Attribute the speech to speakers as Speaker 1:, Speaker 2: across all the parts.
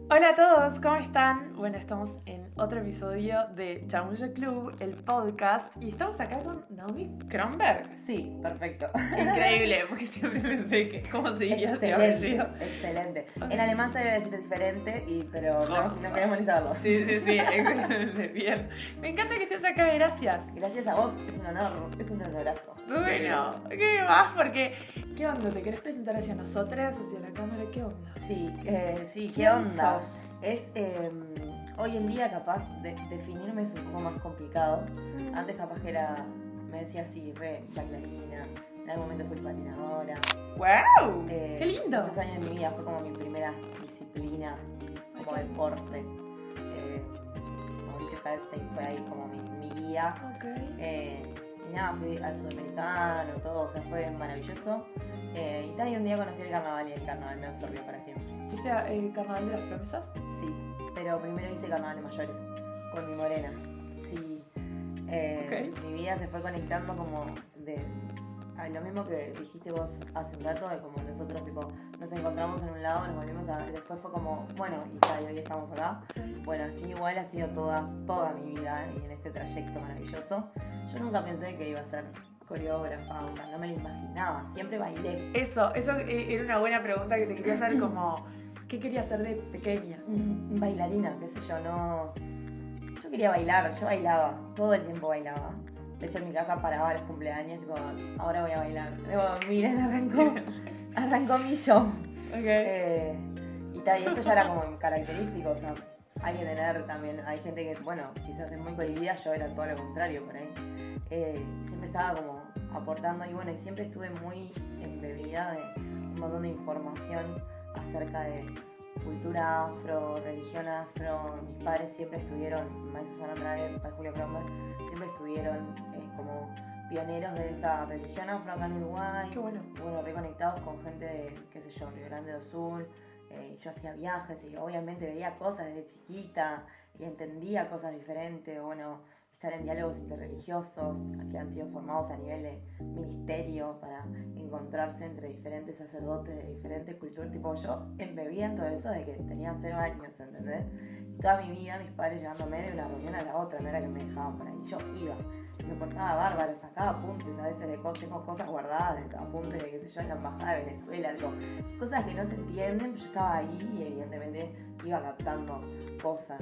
Speaker 1: Hola a todos, ¿cómo están? Bueno, estamos en otro episodio de Chamullo Club, el podcast, y estamos acá con Naomi Kronberg.
Speaker 2: Sí, perfecto.
Speaker 1: Increíble, porque siempre pensé que cómo se diría ese
Speaker 2: Excelente,
Speaker 1: apellido.
Speaker 2: excelente. En alemán se debe decir diferente, pero no queremos ni saberlo.
Speaker 1: Sí, excelente, bien. Me encanta que estés acá, gracias.
Speaker 2: Gracias a vos, es un honor, es un honorazo.
Speaker 1: Bueno, ¿qué más? Porque, ¿qué onda? ¿Te querés presentar hacia nosotras, hacia la cámara? ¿Qué onda?
Speaker 2: Sí, ¿qué
Speaker 1: ¿Quién
Speaker 2: onda?
Speaker 1: sos?
Speaker 2: Hoy en día capaz de definirme es un poco más complicado. Antes capaz que me decía así, re bailarina, en algún momento fui patinadora.
Speaker 1: ¡Wow! ¡Qué lindo!
Speaker 2: Muchos años de mi vida fue como mi primera disciplina, como deporte. Mauricio Kalstein fue ahí como mi guía. Y nada, fui al sudamericano, todo, o sea, fue maravilloso. Y un día conocí el carnaval y el carnaval me absorbió para siempre.
Speaker 1: ¿Viste Carnaval de las Promesas?
Speaker 2: Sí, pero primero hice carnaval de mayores, con mi morena. Sí, mi vida se fue conectando como a lo mismo que dijiste vos hace un rato, de como nosotros tipo nos encontramos en un lado, nos volvimos a... Después fue como, bueno, y hoy estamos acá.
Speaker 1: Sí.
Speaker 2: Bueno, así igual ha sido toda mi vida y en este trayecto maravilloso. Yo nunca pensé que iba a ser coreógrafa, o sea, no me lo imaginaba, siempre bailé.
Speaker 1: Eso era una buena pregunta que te quería hacer, como, ¿qué querías hacer de pequeña?
Speaker 2: Bailarina, qué sé yo, no... Yo quería bailar, yo bailaba, todo el tiempo bailaba. De hecho, en mi casa paraba los cumpleaños, tipo, ahora voy a bailar. Digo, miren, arrancó mi show.
Speaker 1: Okay.
Speaker 2: Y eso ya era como característico, o sea, hay que tener también, hay gente que, bueno, quizás es muy cohibida, yo era todo lo contrario por ahí. Siempre estaba como aportando y bueno, y siempre estuve muy embebida de un montón de información acerca de cultura afro, religión afro. Mis padres siempre estuvieron, May Susana Andrade, Pai Julio Kronberg, siempre estuvieron como pioneros de esa religión afro acá en Uruguay.
Speaker 1: Qué bueno.
Speaker 2: Bueno, reconectados con gente de, qué sé yo, Río Grande do Sul. Yo hacía viajes y obviamente veía cosas desde chiquita y entendía cosas diferentes. Bueno, estar en diálogos interreligiosos que han sido formados a nivel de ministerio para encontrarse entre diferentes sacerdotes de diferentes culturas. Tipo, yo embebía en todo eso desde que tenía 0 años, ¿entendés? Y toda mi vida mis padres llevándome de una reunión a la otra, no era que me dejaban por ahí. Yo iba, me portaba bárbaro, sacaba apuntes a veces de cosas, tengo cosas guardadas, apuntes de, qué sé yo, en la embajada de Venezuela, tipo, cosas que no se entienden, pero yo estaba ahí y evidentemente iba captando cosas.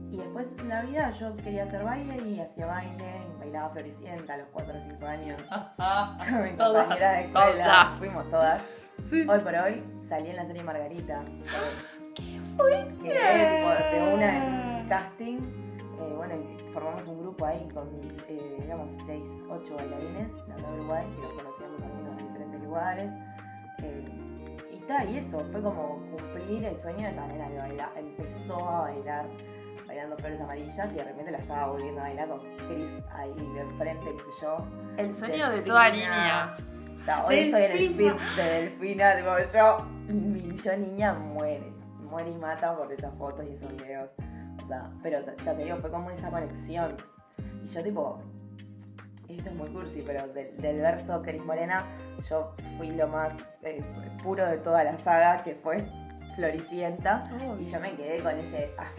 Speaker 2: Y después en la vida yo quería hacer baile y hacía baile, bailaba Floricienta a los 4 o 5 años. Con mi compañera de escuela, fuimos todas.
Speaker 1: Sí.
Speaker 2: Hoy por hoy salí en la serie Margarita.
Speaker 1: ¡Qué fuerte!
Speaker 2: Quedé tipo de una en casting. Bueno, y formamos un grupo ahí con, digamos, 6, 8 bailarines de acá de Uruguay, que nos conocíamos algunos de diferentes lugares. Y eso, fue como cumplir el sueño de esa nena que empezó a bailar bailando Flores Amarillas y de repente la estaba volviendo a bailar con Chris ahí de enfrente, qué sé yo.
Speaker 1: El sueño de toda niña.
Speaker 2: O sea, hoy estoy en el feed de Delfina, tipo yo niña muere y mata por esas fotos y esos videos. O sea, pero ya te digo, fue como esa conexión. Y yo tipo, esto es muy cursi, pero del verso Cris Morena, yo fui lo más puro de toda la saga, que fue Floricienta.
Speaker 1: Oh.
Speaker 2: Y yo me quedé con ese, haz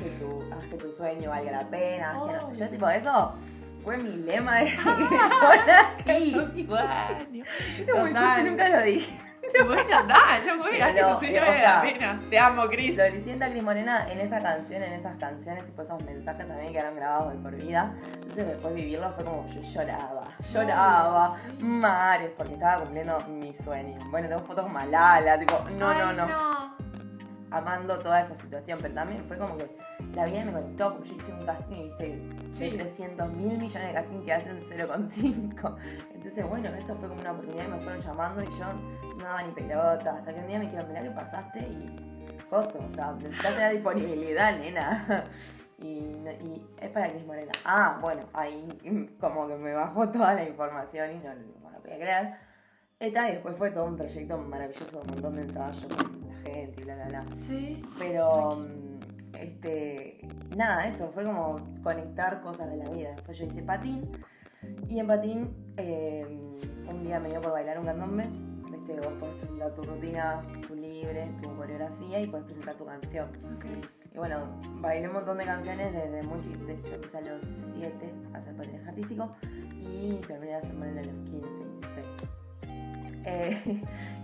Speaker 2: que tu sueño valga la pena, haz que no sé yo, tipo, eso fue mi lema desde que yo nací.
Speaker 1: ¡Tu sueño!
Speaker 2: Esto es muy cursi, nunca lo dije.
Speaker 1: Bueno, nada, yo fui, haz que
Speaker 2: Pero,
Speaker 1: tu sueño
Speaker 2: o
Speaker 1: valga
Speaker 2: sea,
Speaker 1: la pena. Te amo, Cris.
Speaker 2: Floricienta, Cris Morena, en esa canción, en esas canciones, tipo esos mensajes también quedaron grabados de por vida. Entonces después vivirlo fue como yo lloraba, mares, porque estaba cumpliendo mi sueño. Bueno, tengo fotos con Malala, tipo, no. Amando toda esa situación, pero también fue como que la vida me conectó, porque yo hice un casting y viste, hay 300.000 millones de casting que hacen 0,5. Entonces, bueno, eso fue como una oportunidad y me fueron llamando y yo no daba ni pelota. Hasta que un día me dijeron, mirá que pasaste y coso, o sea, necesitaste la disponibilidad, nena. Y es para Cris Morena. Ah, bueno, ahí como que me bajó toda la información y no lo podía creer. Y después fue todo un trayecto maravilloso, un montón de ensayos con la gente y bla.
Speaker 1: Sí.
Speaker 2: Pero, nada, eso, fue como conectar cosas de la vida. Después yo hice patín, y en patín un día me dio por bailar un candombe, viste, vos podés presentar tu rutina, tu libre, tu coreografía y podés presentar tu canción.
Speaker 1: Okay.
Speaker 2: Y bueno, bailé un montón de canciones desde muy chiquita. De hecho, empecé a los 7 a hacer patinaje artístico y terminé de hacer ballet a los 15, 16.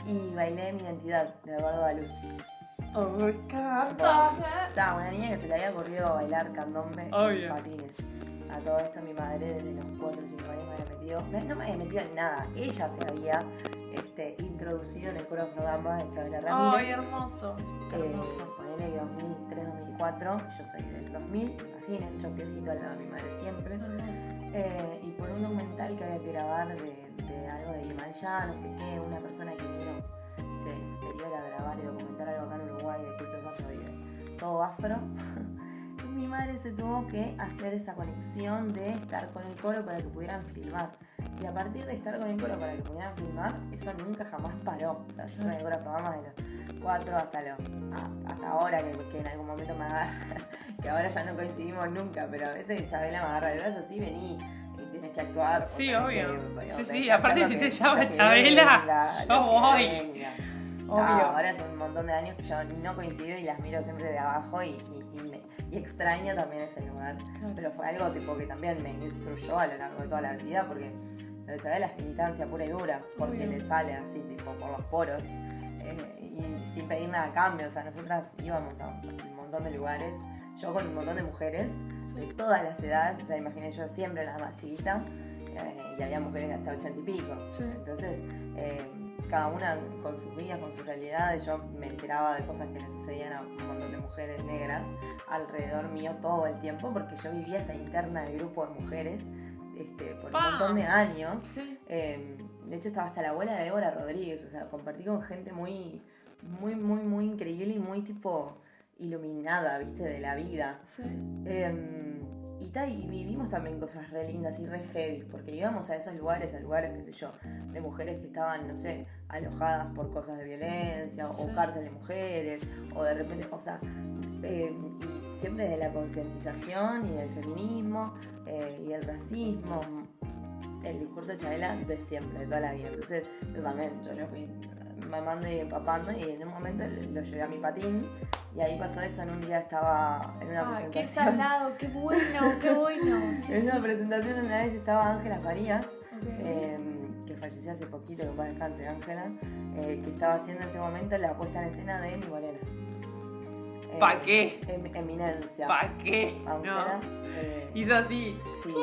Speaker 2: Y bailé Mi Identidad, de Eduardo Daluz.
Speaker 1: Oh, me encanta.
Speaker 2: Estaba una niña que se le había ocurrido bailar candombe
Speaker 1: Obvio.
Speaker 2: en patines. A todo esto mi madre desde los 4 o 5 años me había metido, no me había metido en nada, ella se había introducido en el coro Afrogamba de Chabela Ramírez.
Speaker 1: Ay, hermoso, hermoso.
Speaker 2: Ponele que 2003, 2004, yo soy del 2000, imaginen, yo piojito al lado de mi madre siempre.
Speaker 1: Hermoso.
Speaker 2: Y por un documental que había que grabar de algo de Iemanjá, no sé qué, una persona que vino del exterior a grabar y documentar algo acá en Uruguay de cultos afro y de todo afro. Mi madre se tuvo que hacer esa conexión de estar con el coro para que pudieran filmar. Y a partir de estar con el coro para que pudieran filmar, eso nunca jamás paró. O sea, yo estuve en el coro programas de los 4 hasta ahora, que en algún momento me agarra, que ahora ya no coincidimos nunca, pero a veces Chabela me agarra el brazo así, vení y tienes que actuar.
Speaker 1: Sí, obvio. Sí,
Speaker 2: tenés que
Speaker 1: aparte
Speaker 2: hacer
Speaker 1: si
Speaker 2: lo
Speaker 1: te
Speaker 2: que-
Speaker 1: llama
Speaker 2: lo que
Speaker 1: Chabela,
Speaker 2: venga,
Speaker 1: yo
Speaker 2: lo que
Speaker 1: voy.
Speaker 2: venga.
Speaker 1: Obvio.
Speaker 2: Ahora hace un montón de años que yo no coincido y las miro siempre de abajo y extraño también ese lugar.
Speaker 1: Claro.
Speaker 2: Pero fue algo tipo que también me instruyó a lo largo de toda la vida porque lo de Chabela es militancia pura y dura, porque
Speaker 1: Obvio.
Speaker 2: le sale así tipo por los poros y sin pedir nada a cambio. O sea, nosotras íbamos a un montón de lugares, yo con un montón de mujeres de todas las edades, o sea, imaginé yo siempre la más chiquita y había mujeres de hasta 80 y pico.
Speaker 1: Sí.
Speaker 2: Entonces, cada una con sus vidas, con sus realidades, yo me enteraba de cosas que le sucedían a un montón de mujeres negras alrededor mío todo el tiempo, porque yo vivía esa interna de grupo de mujeres por un montón de años.
Speaker 1: Sí.
Speaker 2: De hecho, estaba hasta la abuela de Débora Rodríguez, o sea, compartí con gente muy increíble y muy tipo iluminada, viste, de la vida.
Speaker 1: Sí.
Speaker 2: Y vivimos también cosas re lindas y re heavy, porque íbamos a esos lugares, qué sé yo, de mujeres que estaban, no sé, alojadas por cosas de violencia,
Speaker 1: Sí.
Speaker 2: o cárcel de mujeres, o de repente, o sea, y siempre de la concientización y del feminismo y el racismo, el discurso de Chabela de siempre, de toda la vida. Entonces, yo lo fui mamando y empapando y en un momento lo llevé a mi patín. Y ahí pasó eso, en un día estaba en una
Speaker 1: Ay, qué
Speaker 2: presentación.
Speaker 1: salado, qué bueno, qué bueno. Sí,
Speaker 2: En una
Speaker 1: sí.
Speaker 2: presentación una vez estaba Ángela Farías,
Speaker 1: Ok.
Speaker 2: que falleció hace poquito, que en paz descanse Ángela, que estaba haciendo en ese momento la puesta en escena de Mi Morena.
Speaker 1: ¿Pa qué?
Speaker 2: Eminencia.
Speaker 1: ¿Para qué?
Speaker 2: Ángela.
Speaker 1: No. Hizo así.
Speaker 2: Sí.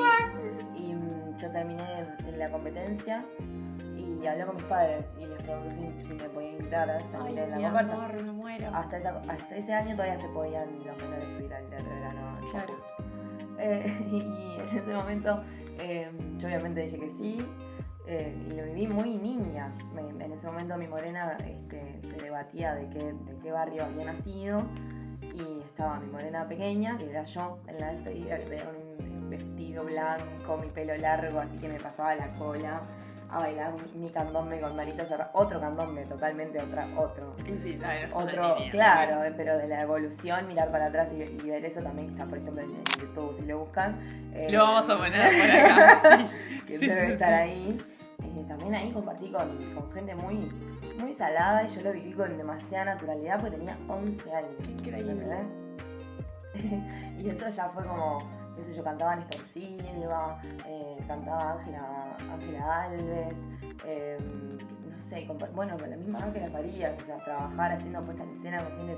Speaker 2: Y yo terminé en la competencia y hablé con mis padres y les pregunté si me podían invitar a salir
Speaker 1: Ay,
Speaker 2: en la
Speaker 1: mi
Speaker 2: comparsa.
Speaker 1: amor, me muero.
Speaker 2: Hasta ese año todavía se podían los menores subir al teatro de verano.
Speaker 1: Claro.
Speaker 2: Y en ese momento yo obviamente dije que sí y lo viví muy niña. En ese momento Mi Morena se debatía de qué barrio había nacido y estaba Mi Morena pequeña, que era yo en la despedida, que tenía un vestido blanco, mi pelo largo, así que me pasaba la cola a bailar mi candombe con Marito Serra, otro candombe, totalmente otro.
Speaker 1: Y sí, sabes,
Speaker 2: Otro, claro, pero de la evolución, mirar para atrás y ver eso también, que está por ejemplo en YouTube si lo buscan.
Speaker 1: Lo vamos a poner por acá. Sí.
Speaker 2: Que
Speaker 1: Sí,
Speaker 2: debe
Speaker 1: sí,
Speaker 2: estar
Speaker 1: sí.
Speaker 2: ahí. También ahí compartí con gente muy salada y yo lo viví con demasiada naturalidad porque tenía 11 años.
Speaker 1: Qué increíble.
Speaker 2: ¿Entendés? Y eso ya fue como, qué sé yo, cantaba Néstor Silva, cantaba Ángela Alves, no sé, bueno, con la misma Ángela Farías, o sea, trabajar haciendo puesta en escena con gente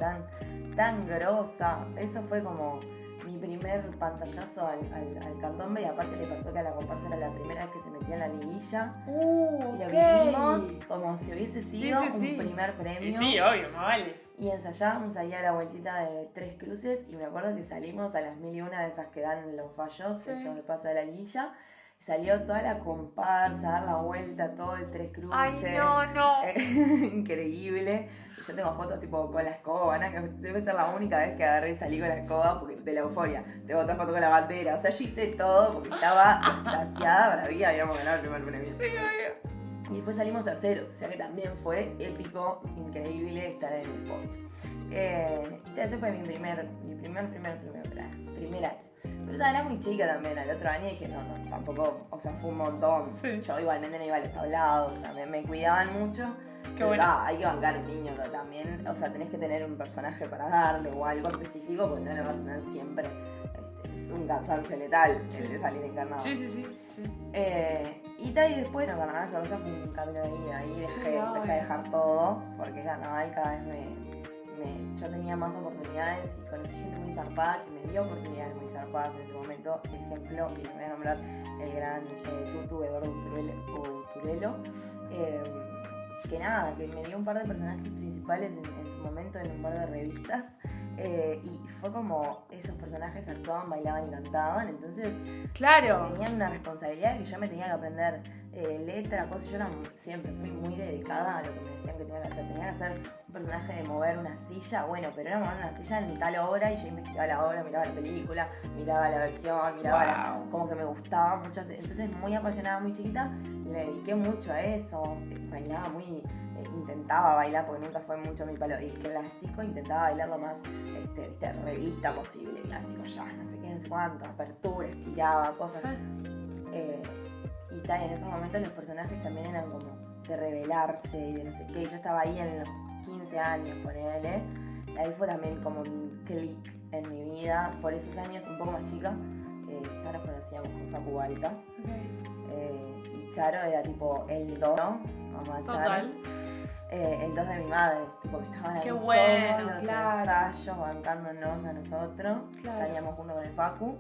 Speaker 2: tan grosa. Eso fue como mi primer pantallazo al candombe, y aparte le pasó que a la comparsa era la primera vez que se metía en la liguilla y lo vivimos como si hubiese sido un primer premio.
Speaker 1: Y sí, obvio, no vale.
Speaker 2: Y ensayábamos ahí a la vueltita de Tres Cruces y me acuerdo que salimos a las 1001 de esas que dan los fallos,
Speaker 1: Sí.
Speaker 2: estos de pasa de la liguilla. Salió toda la comparsa a dar la vuelta, todo el Tres Cruces.
Speaker 1: Ay, no.
Speaker 2: Increíble. Y yo tengo fotos tipo con la escoba, ¿no? Que debe ser la única vez que agarré y salí con la escoba porque de la euforia. Tengo otra foto con la bandera. O sea, yo hice todo porque estaba extasiada, bravía, habíamos ganado el primer premio.
Speaker 1: Sí, obvio.
Speaker 2: Y después salimos terceros, o sea que también fue épico, increíble estar en el podio. Y ese fue mi primer año. Pero era muy chica también, al otro año dije, no, tampoco, o sea, fue un montón.
Speaker 1: Sí.
Speaker 2: Yo igualmente no iba a los tablados, o sea, me cuidaban mucho.
Speaker 1: Qué bueno.
Speaker 2: Hay que bancar un niño también, o sea, tenés que tener un personaje para darle o algo específico, porque no lo vas a tener siempre. Es un cansancio letal el de salir en carnaval.
Speaker 1: Sí.
Speaker 2: Y después, el carnaval Floresa fue un camino de vida, ahí empecé a dejar todo, porque el carnaval cada vez yo tenía más oportunidades y conocí gente muy zarpada que me dio oportunidades muy zarpadas en ese momento. Ejemplo, y le voy a nombrar el gran Tutu Eduardo Uturelo, que me dio un par de personajes principales en su momento en un par de revistas. Y fue como esos personajes actuaban, bailaban y cantaban, entonces
Speaker 1: claro,
Speaker 2: tenían una responsabilidad que yo me tenía que aprender letra, cosas. Yo siempre fui muy dedicada a lo que me decían que tenía que hacer. Tenía que hacer un personaje de mover una silla, bueno, pero era mover una silla en tal obra y yo investigaba la obra, miraba la película, miraba la versión, miraba como que me gustaba mucho. Entonces, muy apasionada, muy chiquita, le dediqué mucho a eso. Bailaba intentaba bailar, porque nunca fue mucho mi palo. Y clásico, intentaba bailar lo más revista posible, clásico, ya, no sé qué, no sé cuánto, apertura, estiraba, cosas. Y en esos momentos los personajes también eran como de rebelarse y de no sé qué. Yo estaba ahí en los 15 años, ponele. Ahí fue también como un clic en mi vida. Por esos años, un poco más chica, ya nos conocíamos con Facu Alta. Y Charo era tipo el 2, ¿no? Mamá Charo.
Speaker 1: Total.
Speaker 2: El 2 de mi madre, tipo que estaban ahí
Speaker 1: Qué bueno,
Speaker 2: todos los ensayos, bancándonos a nosotros. Claro. Salíamos junto con el Facu.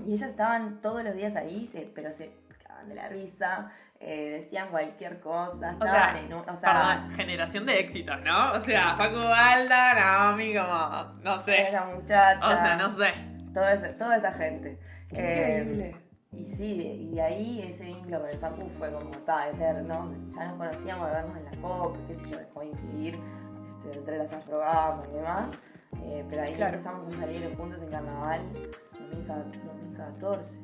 Speaker 2: Y ellas estaban todos los días ahí, pero se cagaban de la risa, decían cualquier cosa, estaban
Speaker 1: perdón, generación de éxito, ¿no? O sea, Facu Alda, Naomi, como, no sé.
Speaker 2: La muchacha.
Speaker 1: O sea, no sé.
Speaker 2: Toda esa gente.
Speaker 1: Increíble.
Speaker 2: Y sí, y ahí ese vínculo con el Facu fue como eterno. Ya nos conocíamos de vernos en la COP, qué sé yo, de coincidir entre las afrogamas y demás. Pero ahí empezamos a salir juntos en carnaval 2014.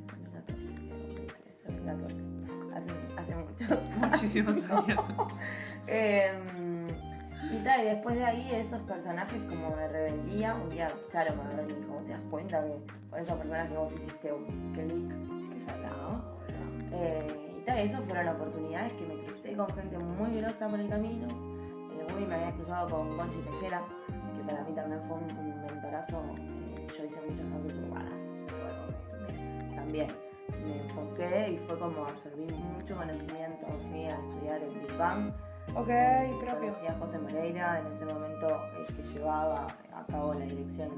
Speaker 2: Hace muchos años.
Speaker 1: Muchísimos años.
Speaker 2: Y después de ahí, esos personajes como de rebeldía, un día Charo me agarró y me dijo, ¿vos te das cuenta que con esos personajes vos hiciste un click? Que es hablado. Eso fueron oportunidades que me crucé con gente muy grosa por el camino. En el movie me había cruzado con Conchi Tejera, que para mí también fue un mentorazo. Yo hice muchas danzas urbanas. Luego también me enfoqué y fue como absorbí mucho conocimiento. Fui a estudiar en Big Bang.
Speaker 1: Propio.
Speaker 2: Conocí a José Moreira, en ese momento que llevaba a cabo la dirección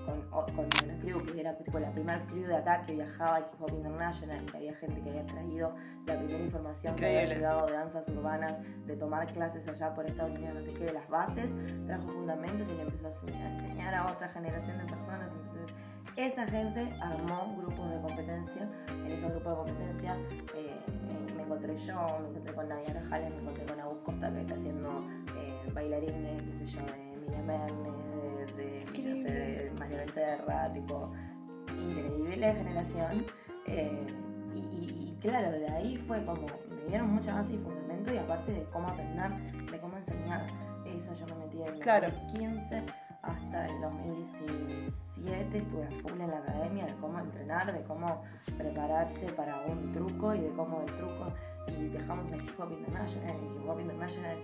Speaker 2: con una crew, que era tipo la primera crew de acá que viajaba al Hip Hop International, que había gente que había traído la primera información que había llegado de danzas urbanas, de tomar clases allá por Estados Unidos, no sé qué, de las bases, trajo fundamentos y le empezó a enseñar a otra generación de personas. Entonces esa gente armó grupos de competencia. En esos grupos de competencia me encontré con Nadia Rajales, me encontré con Agus Costa, que está haciendo bailarín de, qué sé yo, de Emilia Mernes, de Mario Becerra, tipo, increíble generación. Y claro, de ahí fue como, me dieron mucha base y fundamento, y aparte de cómo aprender, de cómo enseñar. Eso yo me metí en el 2015 hasta el 2017, estuve a full en la academia de cómo entrenar, de cómo prepararse para un truco y de cómo el truco. Y dejamos el Hip Hop International. El Hip Hop International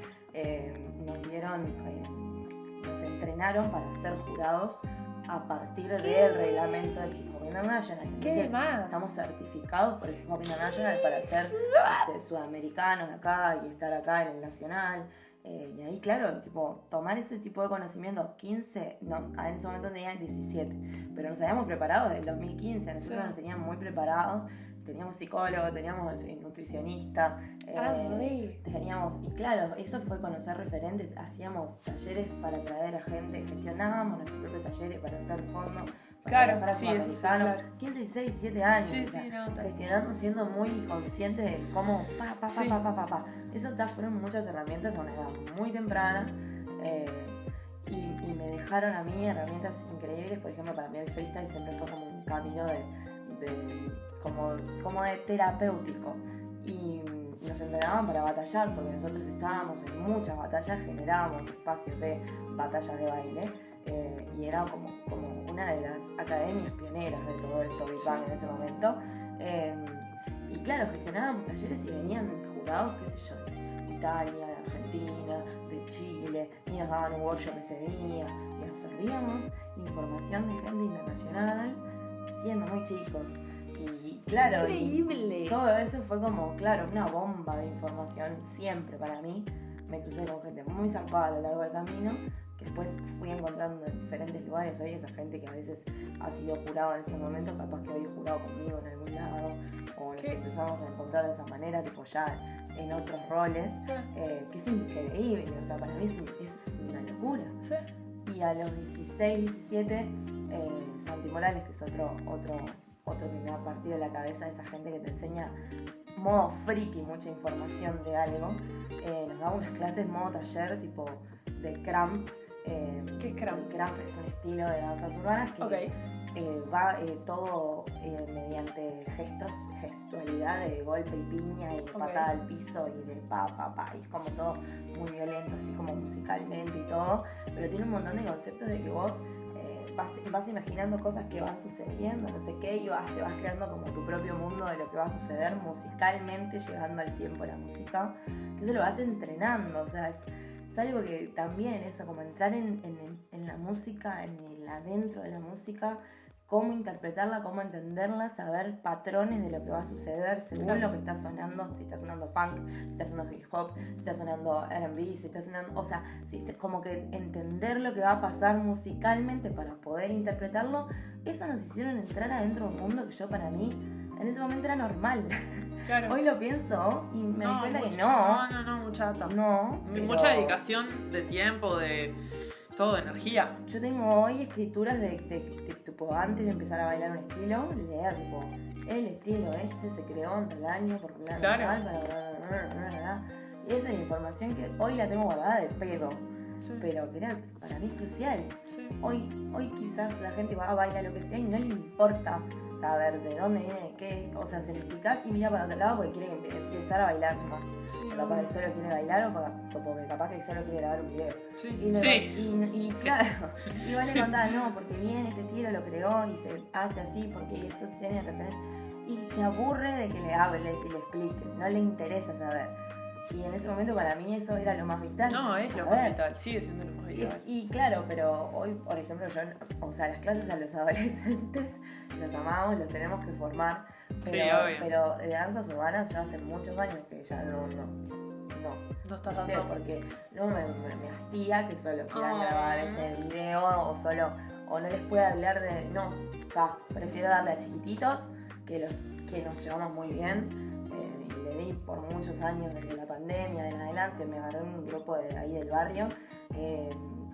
Speaker 2: nos entrenaron para ser jurados a partir del reglamento del Hip Hop International. Entonces, estamos certificados por el Hip Hop International para ser sudamericanos de acá y estar acá en el nacional. Y ahí, claro, tipo, tomar ese tipo de conocimiento, 15, no, en ese momento tenía 17, pero nos habíamos preparado desde el 2015, nosotros nos teníamos muy preparados, teníamos psicólogo, teníamos nutricionista, teníamos, y claro, eso fue conocer referentes, hacíamos talleres para traer a gente, gestionábamos nuestros propios talleres para hacer fondos, para viajar a Sudamericano, 15, 16, 17 años, gestionando, siendo muy conscientes de cómo eso fueron muchas herramientas a una edad muy temprana, y me dejaron a mí herramientas increíbles. Por ejemplo, para mí el freestyle siempre fue como un camino como de terapéutico, y nos entrenaban para batallar, porque nosotros estábamos en muchas batallas, generábamos espacios de batallas de baile, y era como una de las academias pioneras de todo eso, Big Bang en ese momento. Y claro, gestionábamos talleres y venían jurados, qué sé yo, de Italia, de Argentina, de Chile, y nos daban un workshop ese día, y absorbíamos información de gente internacional siendo muy chicos. Y claro,
Speaker 1: Increíble.
Speaker 2: y todo eso fue como, claro, una bomba de información siempre para mí. Me crucé con gente muy zarpada a lo largo del camino, que después fui encontrando en diferentes lugares. Hoy esa gente que a veces ha sido jurado en ese momento, capaz que hoy es jurado conmigo en algún lado, o nos empezamos a encontrar de esa manera, tipo ya en otros roles, que es increíble. O sea, para mí eso es una locura.
Speaker 1: Sí.
Speaker 2: Y a los 16, 17, Santi Morales, que es otro que me ha partido la cabeza, de esa gente que te enseña modo friki, mucha información de algo, nos daba unas clases modo taller, tipo de Cramp.
Speaker 1: ¿Qué es Cramp?
Speaker 2: El Cramp es un estilo de danzas urbanas que va todo mediante gestualidad de golpe y piña y de patada al piso y de pa. Y es como todo muy violento, así como musicalmente y todo, pero tiene un montón de conceptos de que vos vas imaginando cosas que van sucediendo, no sé qué, y te vas creando como tu propio mundo de lo que va a suceder musicalmente, llegando al tiempo de la música, que eso lo vas entrenando. O sea, es algo que también eso, como entrar en la música, en el adentro de la música, cómo interpretarla, cómo entenderla, saber patrones de lo que va a suceder según lo que está sonando, si está sonando funk, si está sonando hip hop, si está sonando R&B, si está sonando, o sea, como que entender lo que va a pasar musicalmente para poder interpretarlo. Eso nos hicieron entrar adentro de un mundo que yo, para mí, en ese momento era normal.
Speaker 1: Claro.
Speaker 2: Hoy lo pienso y me doy cuenta que
Speaker 1: No, mucha data.
Speaker 2: No,
Speaker 1: mucha dedicación de tiempo, de todo, de energía.
Speaker 2: Yo tengo hoy escrituras de tipo, antes de empezar a bailar un estilo, leer, tipo, el estilo este se creó en tal año, por plan
Speaker 1: claro.
Speaker 2: Tal, y esa es información que hoy la tengo guardada de pedo, pero que para mí es crucial. Hoy quizás la gente va a bailar lo que sea y no le importa saber de dónde viene, de qué, o sea, se lo explicás y mira para otro lado porque quiere empezar a bailar nomás. Capaz que solo quiere bailar o porque capaz que solo quiere grabar un video. Y claro, y vos le contás, no, porque bien este estilo lo creó y se hace así porque esto tiene referencia. Y se aburre de que le hables y le expliques, no le interesa saber. Y en ese momento para mí eso era lo más vital.
Speaker 1: No, es lo más vital, sigue siendo lo más vital.
Speaker 2: Y claro, pero hoy, por ejemplo, o sea, las clases a los adolescentes los amamos, los tenemos que formar. Pero de danzas urbanas ya hace muchos años que ya no
Speaker 1: estás dando.
Speaker 2: Porque no me hastía que solo quieran grabar ese video o no les pueda hablar de. No, prefiero darle a chiquititos que nos llevamos muy bien. Y le di por muchos años desde la pandemia en adelante. Me agarré un grupo de ahí del barrio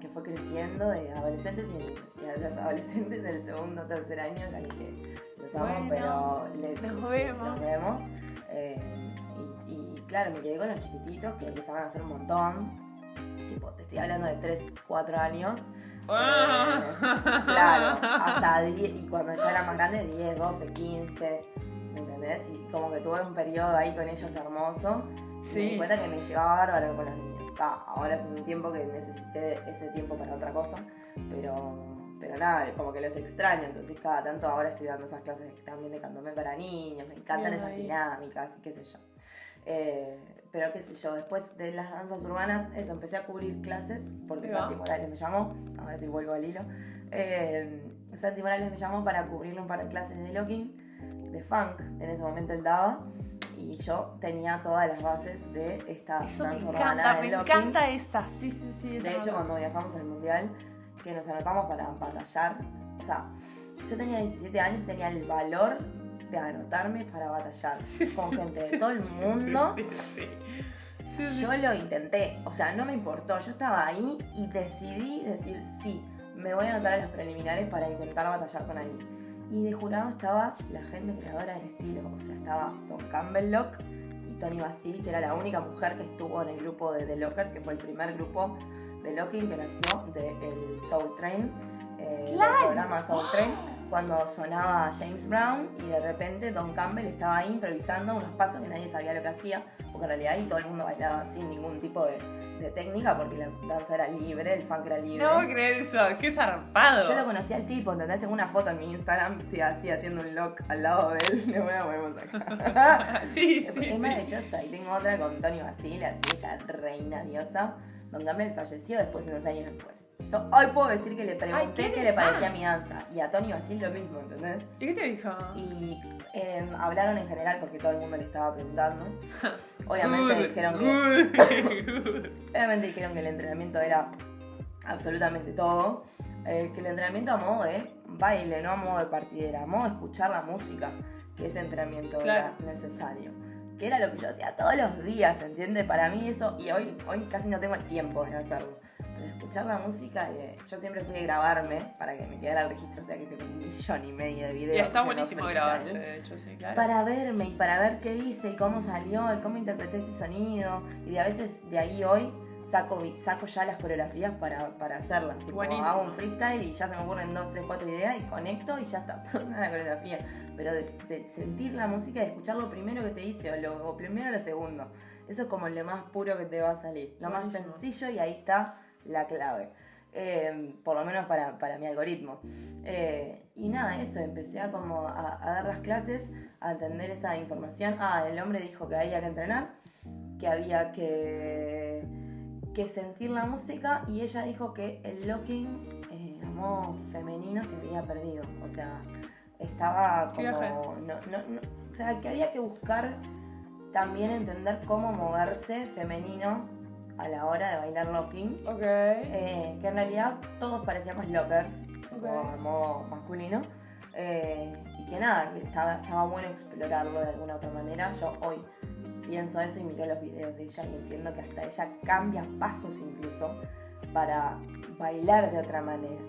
Speaker 2: que fue creciendo de adolescentes y a los adolescentes del segundo o tercer año ya dije, los amo, pero nos vemos. Y claro, me quedé con los chiquititos que empezaban a hacer un montón. Tipo, te estoy hablando de 3, 4 años. Claro, hasta 10, y cuando ya era más grande, 10, 12, 15, ¿me entendés? Y como que tuve un periodo ahí con ellos hermoso. Sí. Me di cuenta que me llevaba bárbaro con los niños. Ahora es un tiempo que necesité ese tiempo para otra cosa, pero nada, como que los extraño, entonces cada tanto ahora estoy dando esas clases también de candomé para niños, me encantan esas dinámicas y qué sé yo. Pero qué sé yo, después de las danzas urbanas, eso, empecé a cubrir clases, porque Santi Morales me llamó, ahora sí vuelvo al hilo. Santi Morales me llamó para cubrirle un par de clases de locking, de funk, en ese momento él daba, y yo tenía todas las bases de esta danza urbana del locking.
Speaker 1: Me encanta esa, sí.
Speaker 2: De hecho, cuando viajamos al mundial, que nos anotamos para batallar, o sea, yo tenía 17 años y tenía el valor de anotarme para batallar con gente de todo el mundo. Yo lo intenté, o sea, no me importó, yo estaba ahí y decidí decir sí, me voy a anotar a los preliminares para intentar batallar con alguien. Y de jurado estaba la gente creadora del estilo, o sea, estaba Tom Campbell-Lock y Tony Basil, que era la única mujer que estuvo en el grupo de The Lockers, que fue el primer grupo de locking que nació del Soul Train, del programa Soul Train. cuando sonaba James Brown y de repente Don Campbell estaba ahí improvisando unos pasos que nadie sabía lo que hacía, porque en realidad ahí todo el mundo bailaba sin ningún tipo de técnica, porque la danza era libre, el funk era libre.
Speaker 1: No puedo creer eso, qué zarpado.
Speaker 2: Yo lo conocí al tipo, ¿entendés? Tengo una foto en mi Instagram, estoy así haciendo un lock al lado de él. Le voy a poner acá.
Speaker 1: Sí.
Speaker 2: Es maravillosa. Y tengo otra con Tony Basile, así ella reina diosa. Don Campbell falleció después, unos años después. Yo hoy puedo decir que le pregunté qué le parecía mi danza. Y a Tony Basile lo mismo, ¿entendés?
Speaker 1: ¿Y qué te dijo?
Speaker 2: Y hablaron en general porque todo el mundo le estaba preguntando. Obviamente dijeron que obviamente dijeron que el entrenamiento era absolutamente todo. Que el entrenamiento a modo de baile, no a modo de partidera, a modo de escuchar la música, que ese entrenamiento era necesario. Que era lo que yo hacía todos los días, ¿entiendes? Para mí eso, y hoy casi no tengo el tiempo de hacerlo. De escuchar la música, yo siempre fui a grabarme para que me quedara el registro, o sea que tengo 1,5 millones de videos.
Speaker 1: Y está buenísimo grabarse, de hecho, sí, claro.
Speaker 2: Para verme y para ver qué hice y cómo salió y cómo interpreté ese sonido. Y a veces de ahí hoy saco ya las coreografías para hacerlas. Tipo, hago un freestyle y ya se me ocurren 2, 3, 4 ideas y conecto y ya está pronta la coreografía. Pero de sentir la música y de escuchar lo primero que te dice o primero o lo segundo. Eso es como lo más puro que te va a salir. Lo más sencillo y ahí está la clave. Por lo menos para mi algoritmo. Y nada, eso, empecé a dar las clases, a entender esa información. El hombre dijo que había que entrenar, que había que sentir la música, y ella dijo que el locking a modo femenino se había perdido. O sea, estaba como... o sea, que había que buscar también entender cómo moverse femenino a la hora de bailar locking. Que en realidad todos parecíamos lockers, a modo masculino. Y que nada, que estaba bueno explorarlo de alguna otra manera. Yo hoy pienso eso y miro los videos de ella y entiendo que hasta ella cambia pasos incluso para bailar de otra manera.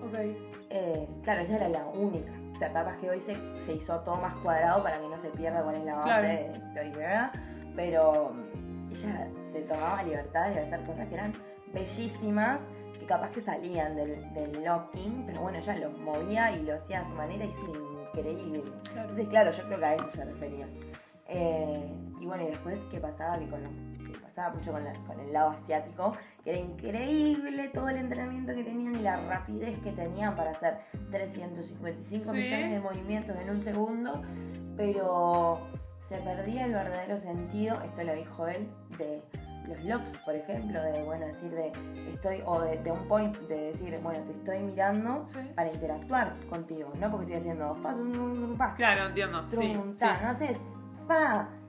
Speaker 2: Claro, ella era la única. O sea, capaz que hoy se hizo todo más cuadrado para que no se pierda cuál es la base teórica, pero ella se tomaba libertades de hacer cosas que eran bellísimas, que capaz que salían del locking, pero bueno, ella lo movía y lo hacía a su manera y es increíble. Entonces, claro, yo creo que a eso se refería. Y bueno, y después, ¿qué pasaba? Que pasaba mucho con el lado asiático, que era increíble todo el entrenamiento que tenían y la rapidez que tenían para hacer 355 millones de movimientos en un segundo, pero se perdía el verdadero sentido, esto lo dijo él, de los locks, por ejemplo, de decir de un point, de decir, bueno, te estoy mirando para interactuar contigo, no porque estoy haciendo
Speaker 1: claro, entiendo,
Speaker 2: no haces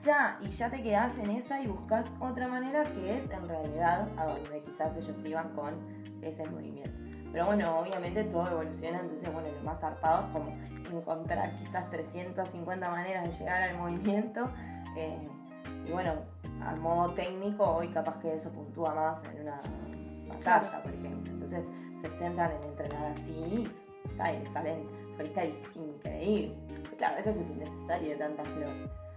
Speaker 2: ya, y ya te quedás en esa y buscas otra manera que es en realidad a donde quizás ellos iban con ese movimiento. Pero bueno, obviamente todo evoluciona, entonces bueno, lo más zarpado es como encontrar quizás 350 maneras de llegar al movimiento. Y bueno, a modo técnico, hoy capaz que eso puntúa más en una batalla, por ejemplo. Entonces se centran en entrenar así y le salen freestyles increíbles. Claro, a veces es innecesario de tanta flor.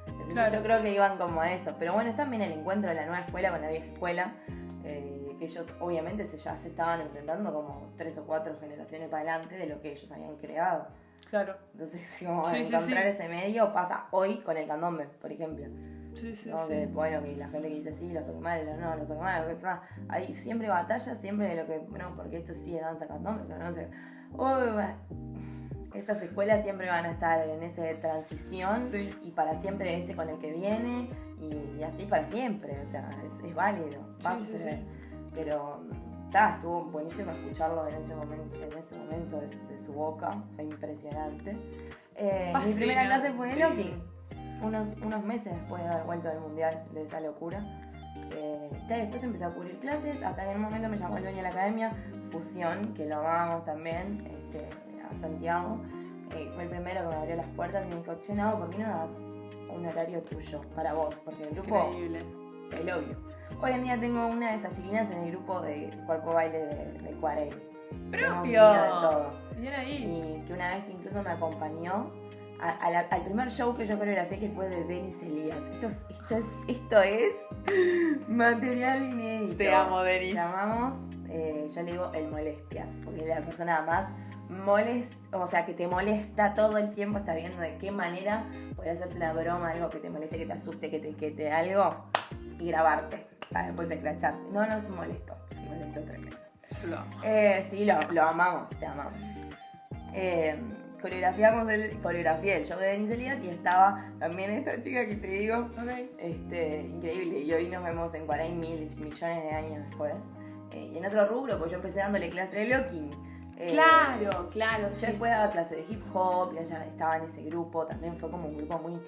Speaker 2: Entonces yo creo que iban como a eso. Pero bueno, es también el encuentro de la nueva escuela con la vieja escuela. Que ellos obviamente ya se estaban enfrentando como 3 o 4 generaciones para adelante de lo que ellos habían creado.
Speaker 1: Claro.
Speaker 2: Entonces, como encontrar ese medio pasa hoy con el candombe, por ejemplo. Que, bueno, que la gente que dice sí, los toque mal, no, los toque mal, hay siempre batallas, siempre de lo que, no, porque esto sí es danza candombe, pero no sé. Esas escuelas siempre van a estar en esa transición y para siempre con el que viene y así para siempre, o sea, es válido, va a suceder. Pero estuvo buenísimo escucharlo en ese momento de su boca, fue impresionante. Mi primera clase fue de locking, unos meses después de haber vuelto del mundial, de esa locura. Después empecé a cubrir clases, hasta que en un momento me llamó el dueño de la academia, Fusión, que lo amábamos también, a Santiago. Fue el primero que me abrió las puertas y me dijo, che, Nao, ¿por qué no das un horario tuyo para vos? Porque el grupo,
Speaker 1: increíble,
Speaker 2: el obvio. Hoy en día tengo una de esas chiquinas en el grupo de cuerpo baile de Cuarel.
Speaker 1: ¡Propio!
Speaker 2: De todo.
Speaker 1: Bien ahí.
Speaker 2: Y que una vez incluso me acompañó al primer show que yo coreografié, que fue de Denis Elías. Esto es material inédito.
Speaker 1: Te amo, Denis.
Speaker 2: Te amamos. Yo le digo el Molestias, porque es la persona más o sea, que te molesta todo el tiempo, estás viendo de qué manera poder hacerte una broma, algo que te moleste, que te asuste, que te algo, y grabarte, para después escracharte. No nos molestó, es un molesto tremendo.
Speaker 1: Yo lo amo.
Speaker 2: Sí, lo amamos, te amamos. Coreografía del show de Denis Elías y estaba también esta chica que te digo, increíble, y hoy nos vemos en Guaraín millones de años después. Y en otro rubro, pues yo empecé dándole clase de locking.
Speaker 1: Claro.
Speaker 2: Yo
Speaker 1: Sí.
Speaker 2: después daba clase de hip hop, y ella estaba en ese grupo, también fue como un grupo muy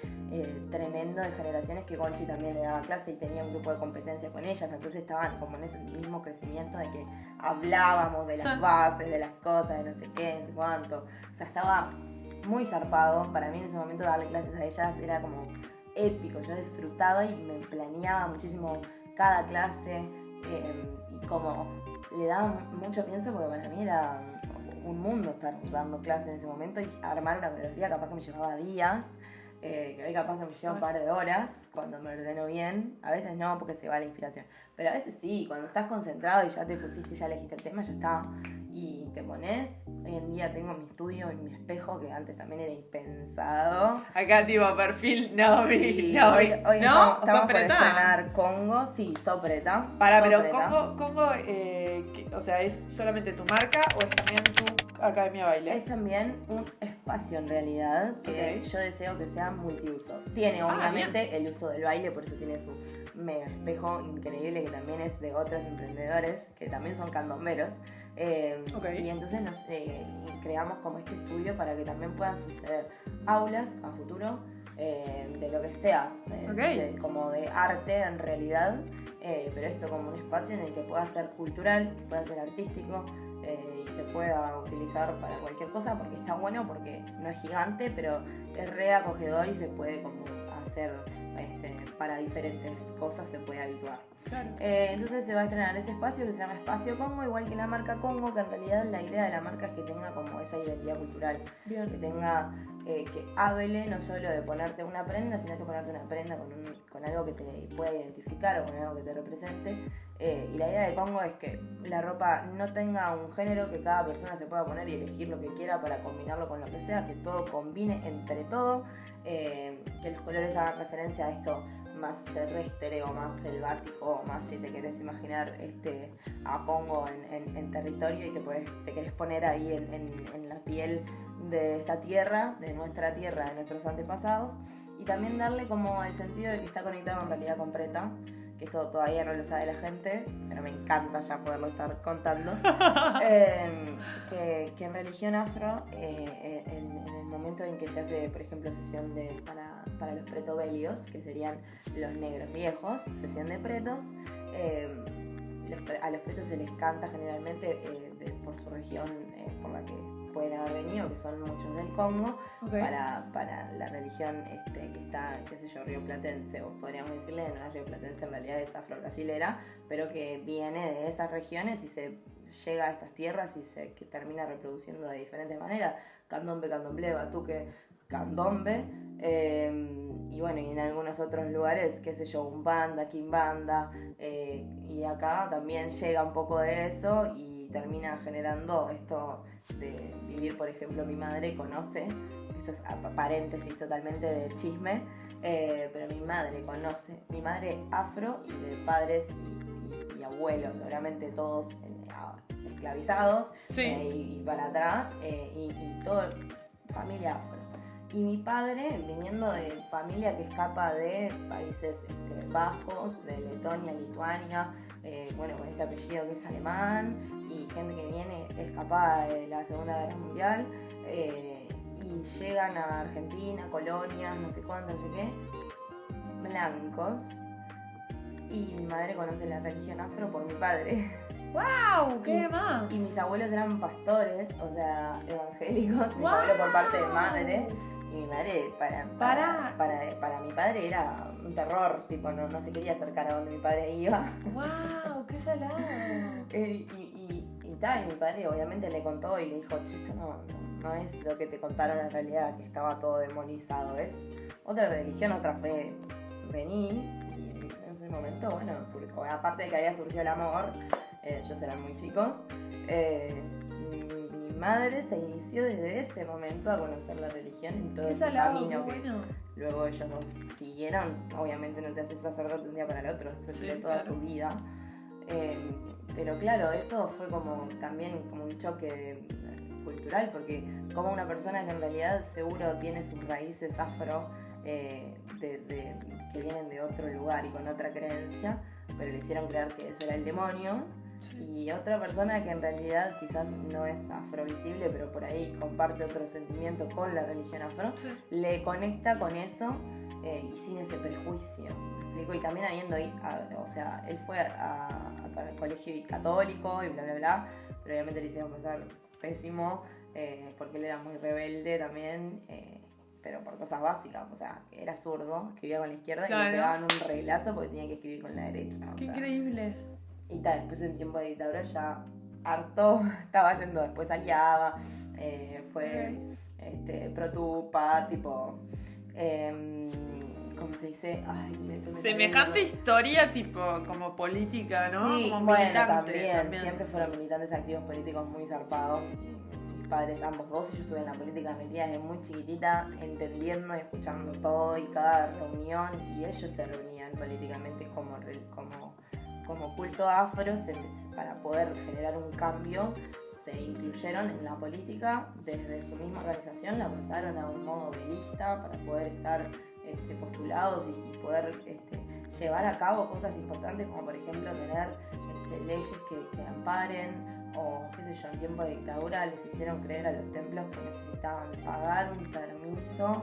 Speaker 2: tremendo de generaciones que Gonchi también le daba clase y tenía un grupo de competencia con ellas, entonces estaban como en ese mismo crecimiento de que hablábamos de las bases, de las cosas, de no sé qué, no sé cuánto, o sea, estaba muy zarpado. Para mí en ese momento darle clases a ellas era como épico, yo disfrutaba y me planeaba muchísimo cada clase y como le daba mucho pienso porque para mí era un mundo estar dando clases en ese momento y armar una coreografía capaz que me llevaba días, que hoy capaz que me lleva un par de horas cuando me ordeno bien, a veces no porque se va la inspiración, pero a veces sí, cuando estás concentrado y ya te pusiste, ya elegiste el tema, ya está, y te pones. Hoy en día tengo mi estudio y mi espejo, que antes también era impensado.
Speaker 1: Acá tipo perfil Naomi.
Speaker 2: Sí,
Speaker 1: Naomi.
Speaker 2: hoy
Speaker 1: ¿No?
Speaker 2: estamos por
Speaker 1: Sopreta.
Speaker 2: estrenar Congo, sí, Sopreta.
Speaker 1: Pero
Speaker 2: Sopreta.
Speaker 1: Congo, o sea, ¿es solamente tu marca o es también tu academia de baile?
Speaker 2: Es también un espacio en realidad que yo deseo que sea multiuso. Tiene obviamente el uso del baile, por eso tiene su mega espejo increíble que también es de otros emprendedores que también son candomberos. Y entonces nos creamos como este estudio para que también puedan suceder aulas a futuro de lo que sea, como de arte en realidad, pero esto como un espacio en el que pueda ser cultural, que pueda ser artístico y se pueda utilizar para cualquier cosa, porque está bueno, porque no es gigante, pero es re acogedor y se puede como hacer para diferentes cosas, se puede habituar.
Speaker 1: Claro.
Speaker 2: Entonces se va a estrenar ese espacio que se llama Espacio Congo, igual que la marca Congo, que en realidad la idea de la marca es que tenga como esa identidad cultural.
Speaker 1: Bien.
Speaker 2: Que tenga, que hable no solo de ponerte una prenda, sino que ponerte una prenda con algo que te pueda identificar o con algo que te represente. Y la idea de Congo es que la ropa no tenga un género, que cada persona se pueda poner y elegir lo que quiera para combinarlo con lo que sea, que todo combine entre todo, que los colores hagan referencia a esto más terrestre o más selvático, o más si te querés imaginar a Congo en territorio y te querés poner ahí en la piel de esta tierra, de nuestra tierra, de nuestros antepasados, y también darle como el sentido de que está conectado en realidad con Preta, que esto todavía no lo sabe la gente, pero me encanta ya poderlo estar contando, que en religión afro, en el momento en que se hace, por ejemplo, sesión para los pretovelios, que serían los negros viejos, sesión de pretos, a los pretos se les canta generalmente por su región por la que pueden haber venido, que son muchos del Congo, para la religión que está, qué sé yo, rioplatense, o podríamos decirle, no es rioplatense, en realidad es afro-brasilera, pero que viene de esas regiones y se llega a estas tierras y que termina reproduciendo de diferentes maneras, candombe, candomblé, batuque, candombe, y bueno, y en algunos otros lugares, qué sé yo, umbanda, quimbanda, y acá también llega un poco de eso y termina generando esto de vivir. Por ejemplo, mi madre conoce, esto es paréntesis totalmente de chisme, pero mi madre afro y de padres y abuelos, seguramente todos esclavizados, y para atrás, y todo familia afro. Y mi padre, viniendo de familia que escapa de Países Bajos, de Letonia, Lituania, bueno, con este apellido que es alemán, y gente que viene escapada de la Segunda Guerra Mundial, y llegan a Argentina, colonias, no sé cuánto, no sé qué, blancos, y mi madre conoce la religión afro por mi padre.
Speaker 1: ¡Wow! ¡Qué más!
Speaker 2: Y mis abuelos eran pastores, o sea, evangélicos, mi abuelo por parte de madre. Y mi madre, para mi padre era un terror, tipo, no se quería acercar a donde mi padre iba.
Speaker 1: ¡Wow! ¡Qué salado!
Speaker 2: y mi padre obviamente le contó y le dijo, esto no es lo que te contaron en realidad, que estaba todo demonizado, es otra religión, otra fe. Vení, y en ese momento, bueno, aparte de que había surgido el amor, ellos eran muy chicos, mi madre se inició desde ese momento a conocer la religión en todo
Speaker 1: Qué
Speaker 2: ese
Speaker 1: salado,
Speaker 2: camino
Speaker 1: qué
Speaker 2: que
Speaker 1: bueno.
Speaker 2: luego ellos dos siguieron. Obviamente no te haces sacerdote de un día para el otro, eso es
Speaker 1: Sí,
Speaker 2: de toda
Speaker 1: claro.
Speaker 2: su vida. Pero claro, eso fue como también como un choque cultural, porque como una persona que en realidad seguro tiene sus raíces afro, que vienen de otro lugar y con otra creencia, pero le hicieron creer que eso era el demonio.
Speaker 1: Sí.
Speaker 2: Y otra persona que en realidad quizás no es afrovisible, pero por ahí comparte otro sentimiento con la religión afro,
Speaker 1: Sí.
Speaker 2: le conecta con eso y sin ese prejuicio. ¿Me explico? Y también habiendo ido, o sea, él fue al colegio católico y bla, bla, bla, pero obviamente le hicieron pasar pésimo porque él era muy rebelde también. Pero por cosas básicas, o sea, que era zurdo, escribía con la izquierda y
Speaker 1: Claro.
Speaker 2: le pegaban un reglazo porque tenía que escribir con la derecha.
Speaker 1: Qué
Speaker 2: sea.
Speaker 1: increíble.
Speaker 2: Y tal, después en tiempo de dictadura ya harto, estaba yendo después aliada, fue pro-tupa, tipo, ¿cómo se dice? Ay, se me
Speaker 1: Semejante historia, tipo, como política, ¿no?
Speaker 2: Sí,
Speaker 1: como
Speaker 2: bueno,
Speaker 1: militante,
Speaker 2: también, siempre fueron militantes activos políticos muy zarpados. Mis padres, ambos dos, y yo estuve en la política metida desde muy chiquitita, entendiendo y escuchando todo y cada reunión, y ellos se reunían políticamente como culto afro, para poder generar un cambio, se incluyeron en la política, desde su misma organización la pasaron a un modo de lista para poder estar postulados y poder llevar a cabo cosas importantes, como por ejemplo tener leyes que amparen, o qué sé yo, en tiempo de dictadura les hicieron creer a los templos que necesitaban pagar un permiso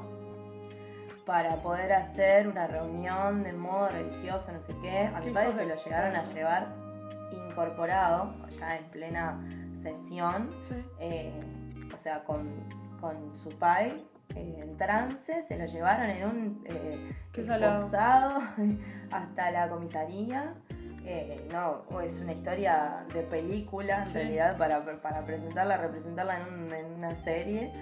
Speaker 2: para poder hacer una reunión de modo religioso, no sé qué. A mi padre se lo llegaron a llevar incorporado, ya en plena sesión,
Speaker 1: Sí.
Speaker 2: o sea, con su padre en trance, se lo llevaron en un esposado hasta la comisaría. No, es una historia de película en realidad para representarla en una serie,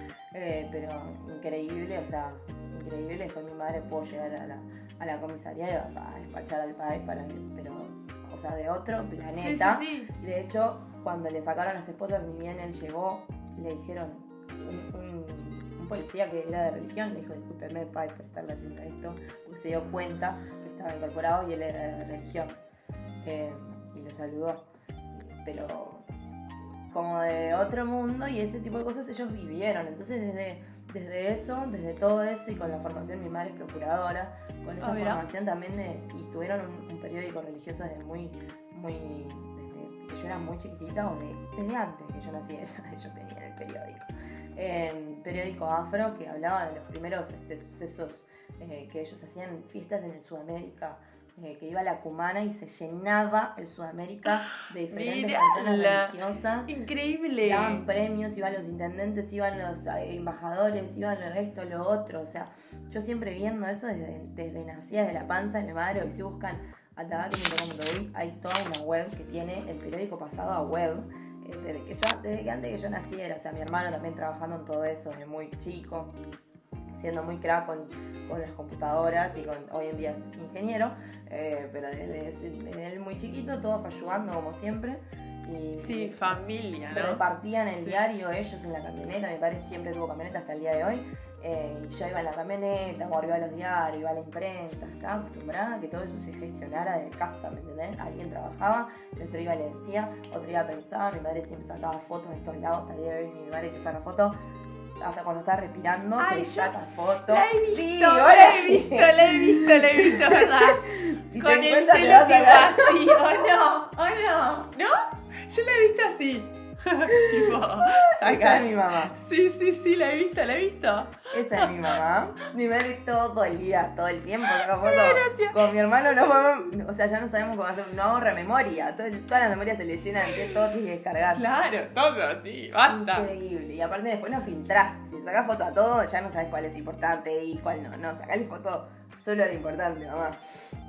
Speaker 2: pero increíble, o sea, increíble. Después mi madre pudo llegar a la comisaría y a despachar al padre, pero, o sea, de otro planeta.
Speaker 1: Sí.
Speaker 2: Y de hecho, cuando le sacaron las esposas, ni bien él llegó, le dijeron, un policía que era de religión le dijo: discúlpeme, padre, por estarle haciendo esto, porque se dio cuenta que estaba incorporado y él era de religión. Y lo saludó, pero como de otro mundo, y ese tipo de cosas ellos vivieron. Entonces desde todo eso, y con la formación, mi madre es procuradora, con esa formación también y tuvieron un periódico religioso desde que yo era muy chiquitita, o desde antes que yo nací, ellos tenían el periódico. Periódico afro, que hablaba de los primeros sucesos que ellos hacían, fiestas en el Sudamérica, que iba la cumana y se llenaba el Sudamérica de diferentes canciones religiosas.
Speaker 1: Increíble.
Speaker 2: Daban premios, iban los intendentes, iban los embajadores, iban esto, lo otro. O sea, yo siempre viendo eso desde nacida, de la panza de mi madre. Hoy si buscan atabaque.com.uy, hay toda una web que tiene el periódico pasado a web, desde que antes que yo naciera. O sea, mi hermano también trabajando en todo eso desde muy chico, siendo muy crack con las computadoras, y hoy en día es ingeniero, pero desde él muy chiquito, todos ayudando como siempre. Y
Speaker 1: sí, familia, ¿no?
Speaker 2: Repartían el diario ellos en la camioneta. Mi padre siempre tuvo camioneta hasta el día de hoy, y yo iba en la camioneta, o arriba de los diarios, iba a la imprenta. Estaba acostumbrada a que todo eso se gestionara de casa, ¿me entendés? Alguien trabajaba, el otro iba y le decía, otro iba pensaba. Mi madre siempre sacaba fotos en todos lados. Hasta el día de hoy mi madre te saca fotos hasta cuando está respirando.
Speaker 1: Ay,
Speaker 2: te saca fotos.
Speaker 1: La he visto,
Speaker 2: Sí,
Speaker 1: la he visto, ¿verdad?
Speaker 2: Si
Speaker 1: con
Speaker 2: te
Speaker 1: el
Speaker 2: encuentras,
Speaker 1: celo
Speaker 2: te vas a
Speaker 1: tipo
Speaker 2: hablar.
Speaker 1: así, ¿o no? ¿No? Yo la he visto así. Tipo,
Speaker 2: Acá es mi mamá.
Speaker 1: Sí, la he visto.
Speaker 2: Esa es mi mamá. Mi madre todo el día, todo el tiempo saca fotos.
Speaker 1: Gracias.
Speaker 2: Con mi hermano no vamos, o sea, ya no sabemos cómo hacer, no ahorra memoria. Todas las memorias se le llenan, todo tiene que descargar.
Speaker 1: Claro, todo, sí, basta.
Speaker 2: Increíble. Y aparte después no filtrás. Si sacás foto a todo, ya no sabes cuál es importante y cuál no. No, sacale foto solo a lo importante, mamá.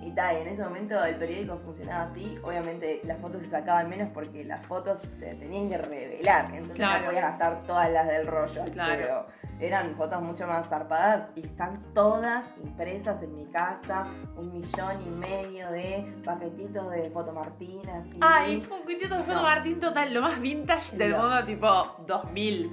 Speaker 2: Y tal, en ese momento el periódico funcionaba así. Obviamente las fotos se sacaban menos porque las fotos se tenían que revelar. Entonces
Speaker 1: Claro.
Speaker 2: no voy a gastar todas las del rollo.
Speaker 1: Claro.
Speaker 2: Pero eran fotos mucho más zarpadas y están todas impresas en mi casa, 1,5 millones de paquetitos de Fotomartín, así.
Speaker 1: Ay, poquitito de Foto Martín total, lo más vintage del mundo, tipo 2000.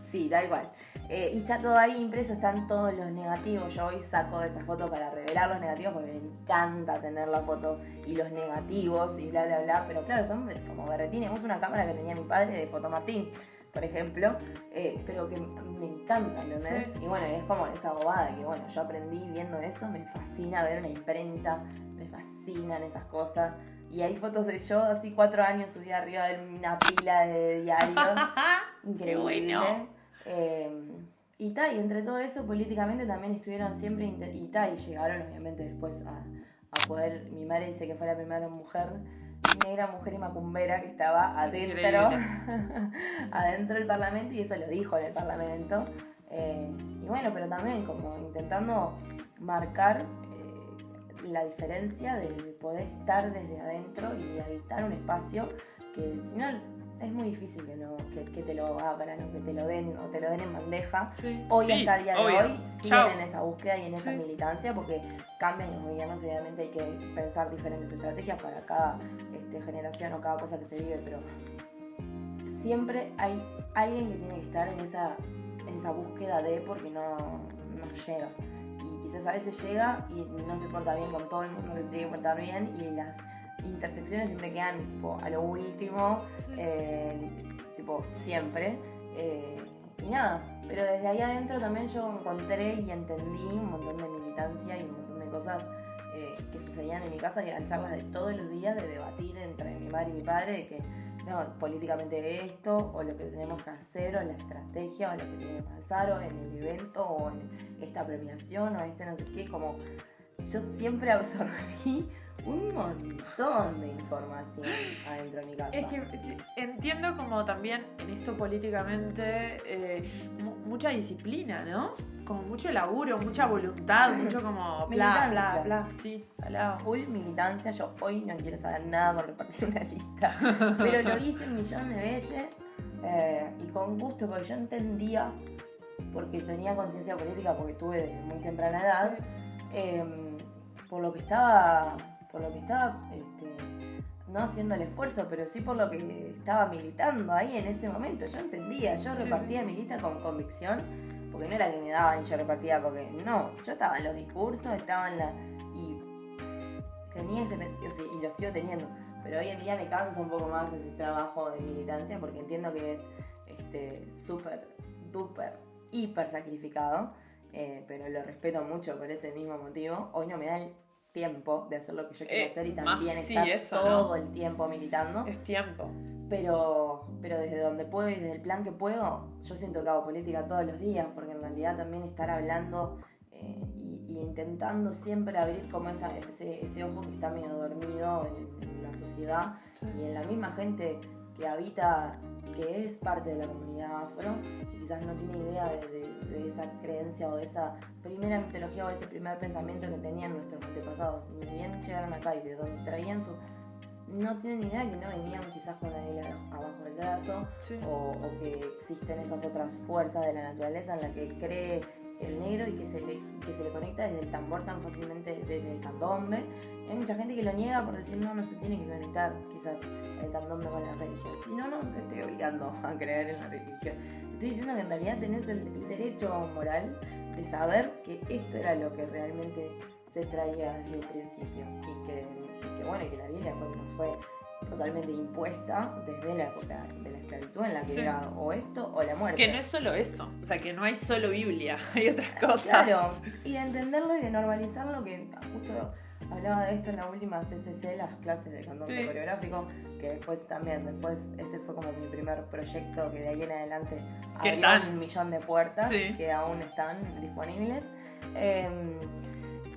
Speaker 2: Sí, da igual. Y está todo ahí impreso, están todos los negativos. Yo hoy saco de esa foto para revelar los negativos porque me encanta tener la foto y los negativos y bla, bla, bla. Pero claro, son como berretines. Uso una cámara que tenía mi padre de Fotomartín, por ejemplo, pero que me encanta, ¿entendés?
Speaker 1: Sí.
Speaker 2: Y bueno, es como esa bobada que, bueno, yo aprendí viendo eso. Me fascina ver una imprenta, me fascinan esas cosas. Y hay fotos de yo, así 4 años, subida arriba de una pila de diarios. Increíble.
Speaker 1: Bueno.
Speaker 2: Y entre todo eso, políticamente también estuvieron siempre, y llegaron obviamente después a poder, mi madre dice que fue la primera mujer, negra, mujer y macumbera que estaba adentro, adentro del Parlamento, y eso lo dijo en el Parlamento. Y bueno, pero también como intentando marcar la diferencia de poder estar desde adentro y habitar un espacio que si no es muy difícil que te lo abran o que te lo den o te lo den en bandeja.
Speaker 1: Sí.
Speaker 2: Hoy
Speaker 1: Sí,
Speaker 2: hasta el día
Speaker 1: obvio.
Speaker 2: de hoy siguen
Speaker 1: Chao.
Speaker 2: en esa búsqueda y en esa militancia porque cambian los gobiernos, obviamente hay que pensar diferentes estrategias para cada generación o cada cosa que se vive, pero siempre hay alguien que tiene que estar en esa búsqueda de, porque no llega. Y quizás a veces llega y no se porta bien con todo el mundo que se tiene que portar bien, y las intersecciones siempre quedan tipo a lo último, tipo siempre. Y nada, pero desde ahí adentro también yo encontré y entendí un montón de militancia y un montón de cosas que sucedían en mi casa, que eran charlas de todos los días, de debatir entre mi madre y mi padre, de que no, políticamente esto, o lo que tenemos que hacer, o la estrategia, o lo que tiene que pasar, o en el evento, o en esta premiación, o no sé qué, como yo siempre absorbí un montón de información adentro de mi casa.
Speaker 1: Es que entiendo como también en esto políticamente mucha disciplina, ¿no? Como mucho laburo, mucha voluntad, mucho como bla, sí, al
Speaker 2: Full militancia. Yo hoy no quiero saber nada por repartir una lista, pero lo hice 1.000.000 de veces y con gusto, porque yo entendía, porque tenía conciencia política, porque tuve desde muy temprana edad, por lo que estaba no haciendo el esfuerzo, pero sí por lo que estaba militando ahí en ese momento. Yo entendía, yo repartía mi lista con convicción, porque no era que me daban y yo repartía porque no, yo estaba en los discursos, y tenía ese, y lo sigo teniendo, pero hoy en día me cansa un poco más ese trabajo de militancia, porque entiendo que es súper, duper, hiper sacrificado, pero lo respeto mucho por ese mismo motivo. Hoy no me da el tiempo de hacer lo que yo quiero hacer y también estar todo el tiempo militando.
Speaker 1: Es tiempo.
Speaker 2: Pero desde donde puedo y desde el plan que puedo, yo siento que hago política todos los días, porque en realidad también estar hablando y intentando siempre abrir como ese ojo que está medio dormido en la sociedad y en la misma gente que habita, que es parte de la comunidad afro y quizás no tiene idea de esa creencia o de esa primera mitología o de ese primer pensamiento que tenían nuestros antepasados. Ni bien llegaron acá y de donde traían no tienen idea que no venían quizás con la Biblia abajo del brazo, o que existen esas otras fuerzas de la naturaleza en la que cree el negro y que se le conecta desde el tambor tan fácilmente, desde el candombe. Hay mucha gente que lo niega por decir no se tiene que conectar quizás el candombe con la religión. Si no te estoy obligando a creer en la religión. Estoy diciendo que en realidad tenés el derecho moral de saber que esto era lo que realmente se traía desde el principio y que la Biblia fue totalmente impuesta desde la época de la esclavitud, en la que era o esto o la muerte.
Speaker 1: Que no es solo eso, o sea, que no hay solo Biblia, hay otras cosas.
Speaker 2: Claro, y de entenderlo y de normalizarlo, que justo hablaba de esto en la última CCC, las clases de candombe coreográfico, que después ese fue como mi primer proyecto, que de ahí en adelante había 1.000.000 de puertas que aún están disponibles.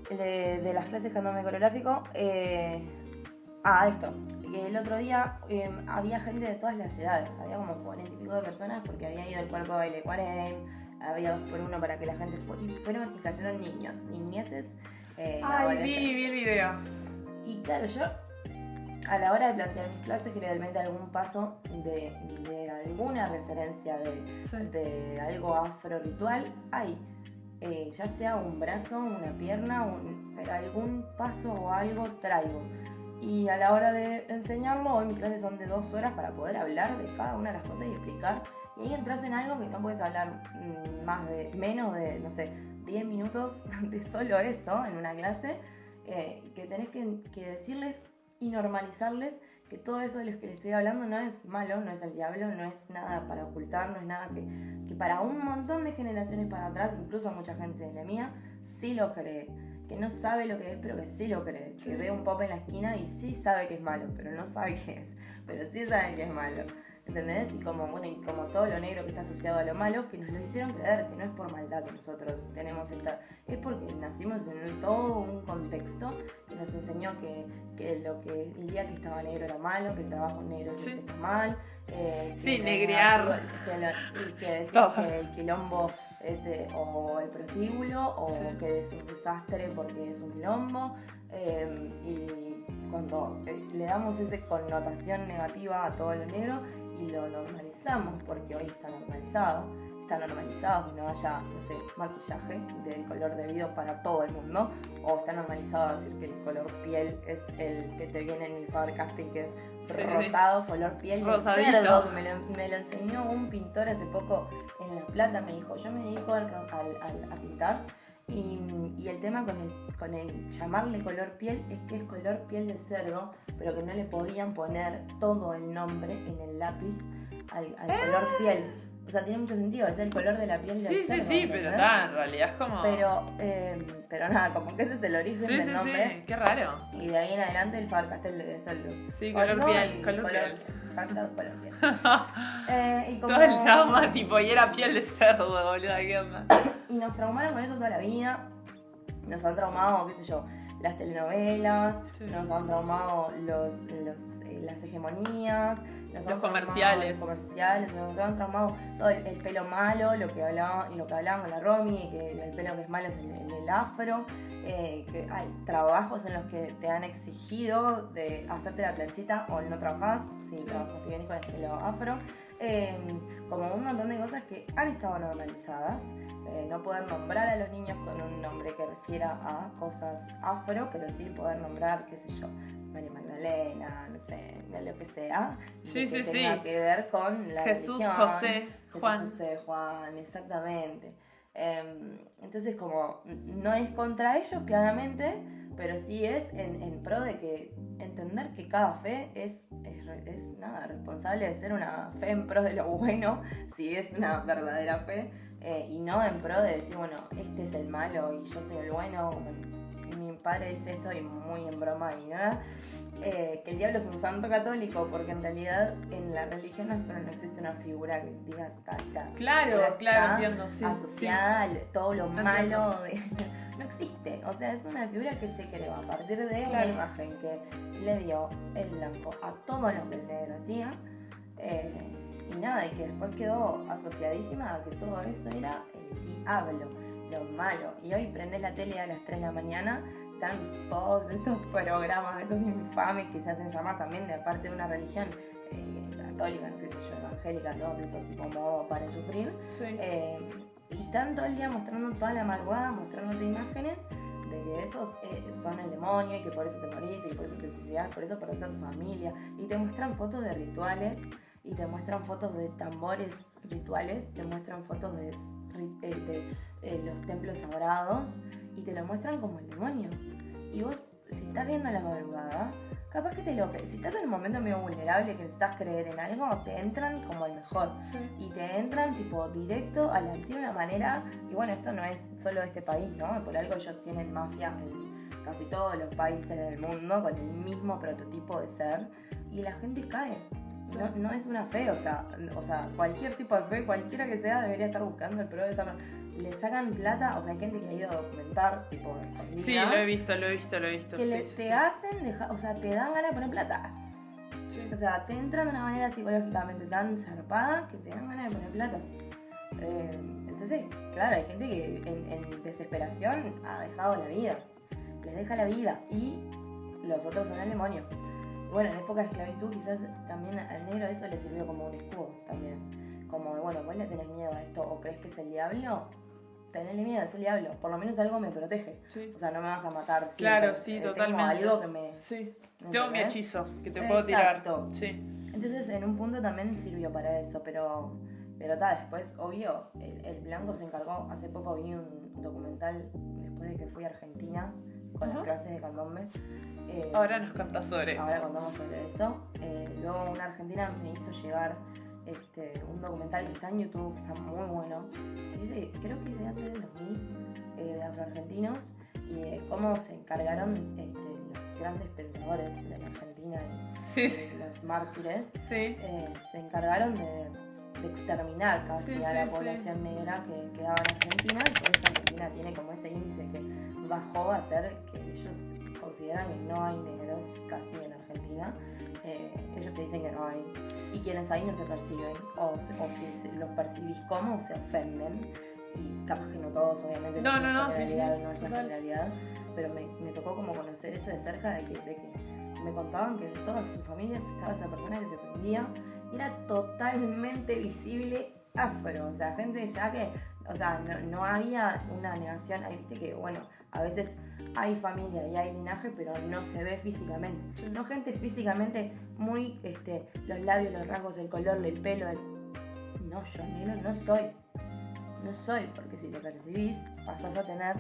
Speaker 2: De las clases de candombe coreográfico, esto, que el otro día había gente de todas las edades, había como 40 y pico de personas, porque había ido el cuerpo de baile Cuarem, había 2x1 para que la gente fueron y cayeron niños, niñeces.
Speaker 1: Vi el video.
Speaker 2: Y claro, yo a la hora de plantear mis clases, generalmente algún paso de alguna referencia de algo afro ritual hay. Ya sea un brazo, una pierna, pero algún paso o algo traigo. Y a la hora de enseñarlo, hoy mis clases son de 2 horas para poder hablar de cada una de las cosas y explicar. Y ahí entras en algo que no puedes hablar menos de, no sé, 10 minutos de solo eso en una clase, que tenés que decirles y normalizarles que todo eso de los que les estoy hablando no es malo, no es el diablo, no es nada para ocultar, no es nada que para un montón de generaciones para atrás, incluso mucha gente de la mía, sí lo cree. Que no sabe lo que es, pero que sí lo cree. Que ve un pop en la esquina y sí sabe que es malo, pero no sabe qué es. Pero sí sabe que es malo. ¿Entendés? Y como todo lo negro que está asociado a lo malo, que nos lo hicieron creer, que no es por maldad que nosotros tenemos esta... Es porque nacimos en todo un contexto que nos enseñó que el día que estaba negro era malo, que el trabajo negro siempre está mal.
Speaker 1: Negrear.
Speaker 2: Que decía que el quilombo o el prostíbulo, o que es un desastre porque es un quilombo, y cuando le damos esa connotación negativa a todo lo negro y lo normalizamos, porque hoy está normalizado que no haya, no sé, maquillaje del color debido para todo el mundo, o está normalizado decir que el color piel es el que te viene en el Faber-Castell, que es rosado, color piel de cerdo. Me lo enseñó un pintor hace poco en La Plata, me dijo, yo me dedico a pintar, y el tema con el llamarle color piel es que es color piel de cerdo, pero que no le podían poner todo el nombre en el lápiz al color piel. O sea, tiene mucho sentido, es el color de la piel del cerdo.
Speaker 1: Sí, pero nada, en realidad es como...
Speaker 2: Pero nada, como que ese es el origen del nombre.
Speaker 1: Sí, qué raro.
Speaker 2: Y de ahí en adelante el Faber-Castell es el...
Speaker 1: Sí, color piel.
Speaker 2: Hashtag color piel. Y como...
Speaker 1: Todo el trauma, tipo, y era piel de cerdo, boludo, ¿qué onda?
Speaker 2: Y nos traumaron con eso toda la vida. Nos han traumado, qué sé yo, las telenovelas, nos han traumado las hegemonías, los
Speaker 1: comerciales.
Speaker 2: Nos han traumado todo el pelo malo, lo que hablaban con la Romy, que el pelo que es malo es el afro, que hay trabajos en los que te han exigido de hacerte la planchita o no trabajás si venís con el pelo afro, como un montón de cosas que han estado normalizadas. No poder nombrar a los niños con un nombre que refiera a cosas afro, pero sí poder nombrar, qué sé yo, María Magdalena, no sé, lo que sea, que tenga que ver con la
Speaker 1: Jesús,
Speaker 2: religión.
Speaker 1: José,
Speaker 2: Juan, exactamente. Entonces, como no es contra ellos, claramente, pero sí es en pro de que entender que cada fe es nada, responsable de ser una fe en pro de lo bueno, si es una verdadera fe, y no en pro de decir, bueno, este es el malo y yo soy el bueno. Mi padre dice esto y muy en broma y nada, que el diablo es un santo católico, porque en realidad en la religión afro no existe una figura que digas está
Speaker 1: claro, entiendo, sí,
Speaker 2: asociada a todo lo malo no existe, o sea, es una figura que se creó a partir de una imagen que le dio el blanco a todo lo que el negro hacía, y nada, y que después quedó asociadísima a que todo eso era el diablo, lo malo. Y hoy prendes la tele a las 3 de la mañana, están todos estos programas, estos infames que se hacen llamar también de parte de una religión católica, no sé si yo, evangélica, todos estos tipo modo para sufrir, y están todo el día mostrando, toda la madrugada, mostrándote imágenes de que esos son el demonio y que por eso te morís y que por eso te suicidas, por eso perdés a tu familia, y te muestran fotos de rituales, y te muestran fotos de tambores rituales, te muestran fotos de los templos sagrados, y te lo muestran como el demonio. Y vos, si estás viendo a la madrugada, capaz que si estás en un momento medio vulnerable que necesitas creer en algo, te entran como el mejor. Y te entran tipo directo tiene una manera, y bueno, esto no es solo de este país, ¿no? Por algo ellos tienen mafia en casi todos los países del mundo con el mismo prototipo de ser, y la gente cae. No es una fe, o sea, cualquier tipo de fe, cualquiera que sea, debería estar buscando el pro de esa. Le sacan plata, o sea, hay gente que ha ido a documentar, tipo, escondida.
Speaker 1: Sí, lo he visto.
Speaker 2: Que te hacen dejar, o sea, te dan ganas de poner plata. Sí. O sea, te entran de una manera psicológicamente tan zarpada que te dan ganas de poner plata. Entonces, claro, hay gente que en desesperación ha dejado la vida. Les deja la vida y los otros son el demonio. bueno, en época de esclavitud quizás también al negro eso le sirvió como un escudo también. Como de, bueno, vos le tenés miedo a esto o crees que es el diablo, tenele miedo, es el diablo. Por lo menos algo me protege. Sí. O sea, no me vas a matar siempre.
Speaker 1: Claro, sí, totalmente.
Speaker 2: Tengo algo que me...
Speaker 1: Sí, tengo mi hechizo que te puedo tirar.
Speaker 2: Exacto.
Speaker 1: Sí.
Speaker 2: Entonces, en un punto también sirvió para eso, pero después, obvio, el blanco se encargó. Hace poco vi un documental después de que fui a Argentina con las clases de candombe.
Speaker 1: Ahora nos contás sobre eso.
Speaker 2: Ahora contamos sobre eso. Luego una argentina me hizo llegar un documental que está en YouTube, que está muy bueno, que creo que es de antes de 2000, de afroargentinos, y de cómo se encargaron los grandes pensadores de la Argentina, los mártires, se encargaron de exterminar casi a la población negra que quedaba en Argentina, y por eso Argentina tiene como ese índice que bajó a hacer que ellos consideran que no hay negros casi en Argentina. Ellos te dicen que no hay, y quienes hay no se perciben, o si los percibís como se ofenden, y capaz que no todos, obviamente no es una generalidad, pero me tocó como conocer eso de cerca, de que me contaban que en todas sus familias estaba esa persona que se ofendía, y era totalmente visible afro, o sea, gente ya que, o sea, no había una negación. Ahí viste que, bueno, a veces hay familia y hay linaje, pero no se ve físicamente. No gente físicamente muy, los labios, los rasgos, el color, el pelo, No, yo negro no soy. No soy, porque si te percibís, pasás a tener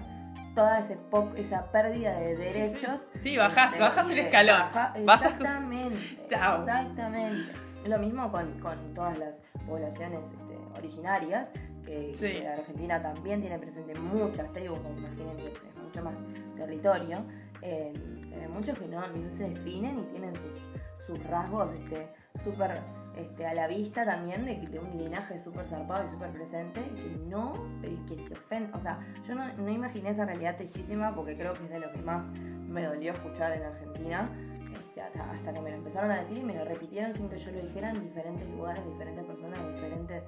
Speaker 2: toda esa pérdida de derechos.
Speaker 1: Sí, bajás el escalón.
Speaker 2: Exactamente. Exactamente. Lo mismo con todas las poblaciones originarias, que Argentina también tiene presente muchas tribus, como imaginen que es mucho más territorio, pero hay muchos que no se definen y tienen sus rasgos súper a la vista también, de un linaje súper zarpado y súper presente, y que se ofende. O sea, yo no imaginé esa realidad tristísima, porque creo que es de lo que más me dolió escuchar en Argentina, hasta que me lo empezaron a decir y me lo repitieron sin que yo lo dijera en diferentes lugares, diferentes personas, en diferentes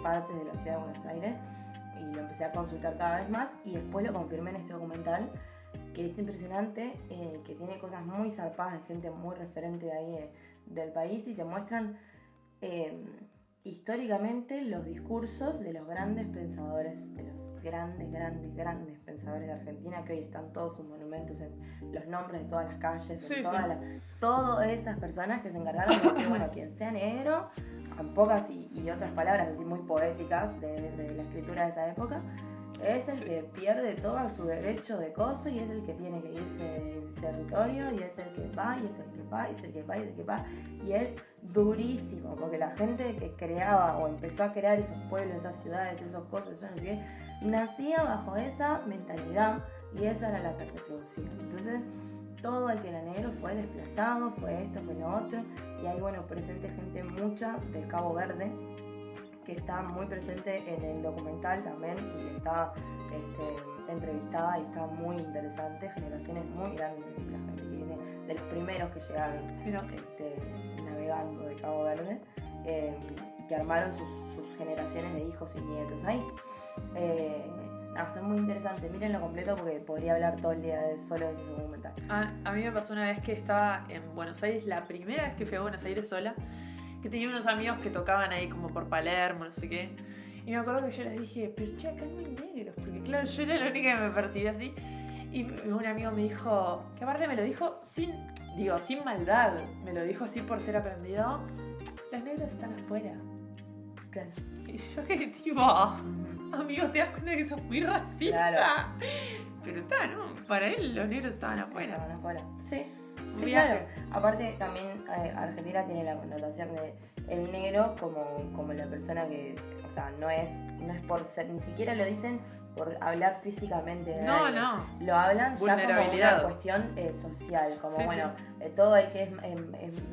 Speaker 2: partes de la ciudad de Buenos Aires, y lo empecé a consultar cada vez más, y después lo confirmé en este documental, que es impresionante, que tiene cosas muy zarpadas de gente muy referente de ahí del país, y te muestran históricamente los discursos de los grandes pensadores, de los grandes pensadores de Argentina, que hoy están todos sus monumentos en los nombres de todas las calles, todas esas personas que se encargaron de decir, bueno, quien sea negro, en pocas y otras palabras así muy poéticas de la escritura de esa época, es el que pierde todo su derecho de coso, y es el que tiene que irse del territorio, y es el que va, y es el que va, y es el que va, y es el que va, y es durísimo, porque la gente que creaba o empezó a crear esos pueblos, esas ciudades, esos cosos, eso no sé qué, nacía bajo esa mentalidad, y esa era la que reproducía. Entonces, todo el que era negro fue desplazado, fue esto, fue lo otro, y hay, bueno, presente gente mucha del Cabo Verde, que está muy presente en el documental también, y está entrevistada, y está muy interesante. Generaciones muy grandes de la gente que viene, de los primeros que llegaron navegando de Cabo Verde, que armaron sus generaciones de hijos y nietos ahí. Está muy interesante, mírenlo completo, porque podría hablar todo el día solo de ese documental.
Speaker 1: A mí me pasó una vez que estaba en Buenos Aires, la primera vez que fui a Buenos Aires sola, que tenía unos amigos que tocaban ahí como por Palermo, no sé qué, y me acuerdo que yo les dije, pero che, acá no hay negros, porque claro, yo era la única que me percibía así, y un amigo me dijo, que aparte me lo dijo sin maldad, me lo dijo así por ser aprendido, los negros están afuera.
Speaker 2: Claro.
Speaker 1: Y yo que tipo, amigo, te das cuenta que sos muy racista. Claro. Pero ¿no? Para él los negros estaban afuera.
Speaker 2: Estaban afuera. Sí, claro. Aparte también Argentina tiene la connotación de el negro como la persona que, o sea, no es por ser, ni siquiera lo dicen por hablar físicamente de alguien. No. Lo hablan ya como una cuestión social, como todo el que es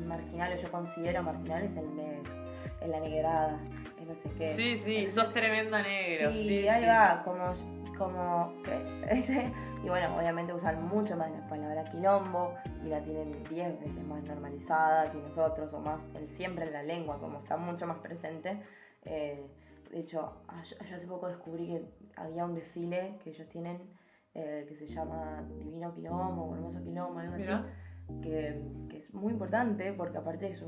Speaker 2: marginal, o yo considero marginal, es el negro, es la negrada, es no sé qué.
Speaker 1: Sí, sos tremenda negro.
Speaker 2: Sí, ahí va, como ¿qué? Y bueno, obviamente usan mucho más la palabra quilombo, y la tienen 10 veces más normalizada que nosotros, o más siempre en la lengua, como está mucho más presente. De hecho, yo hace poco descubrí que había un desfile que ellos tienen, que se llama Divino Quilombo o Hermoso Quilombo, algo así. que es muy importante porque aparte es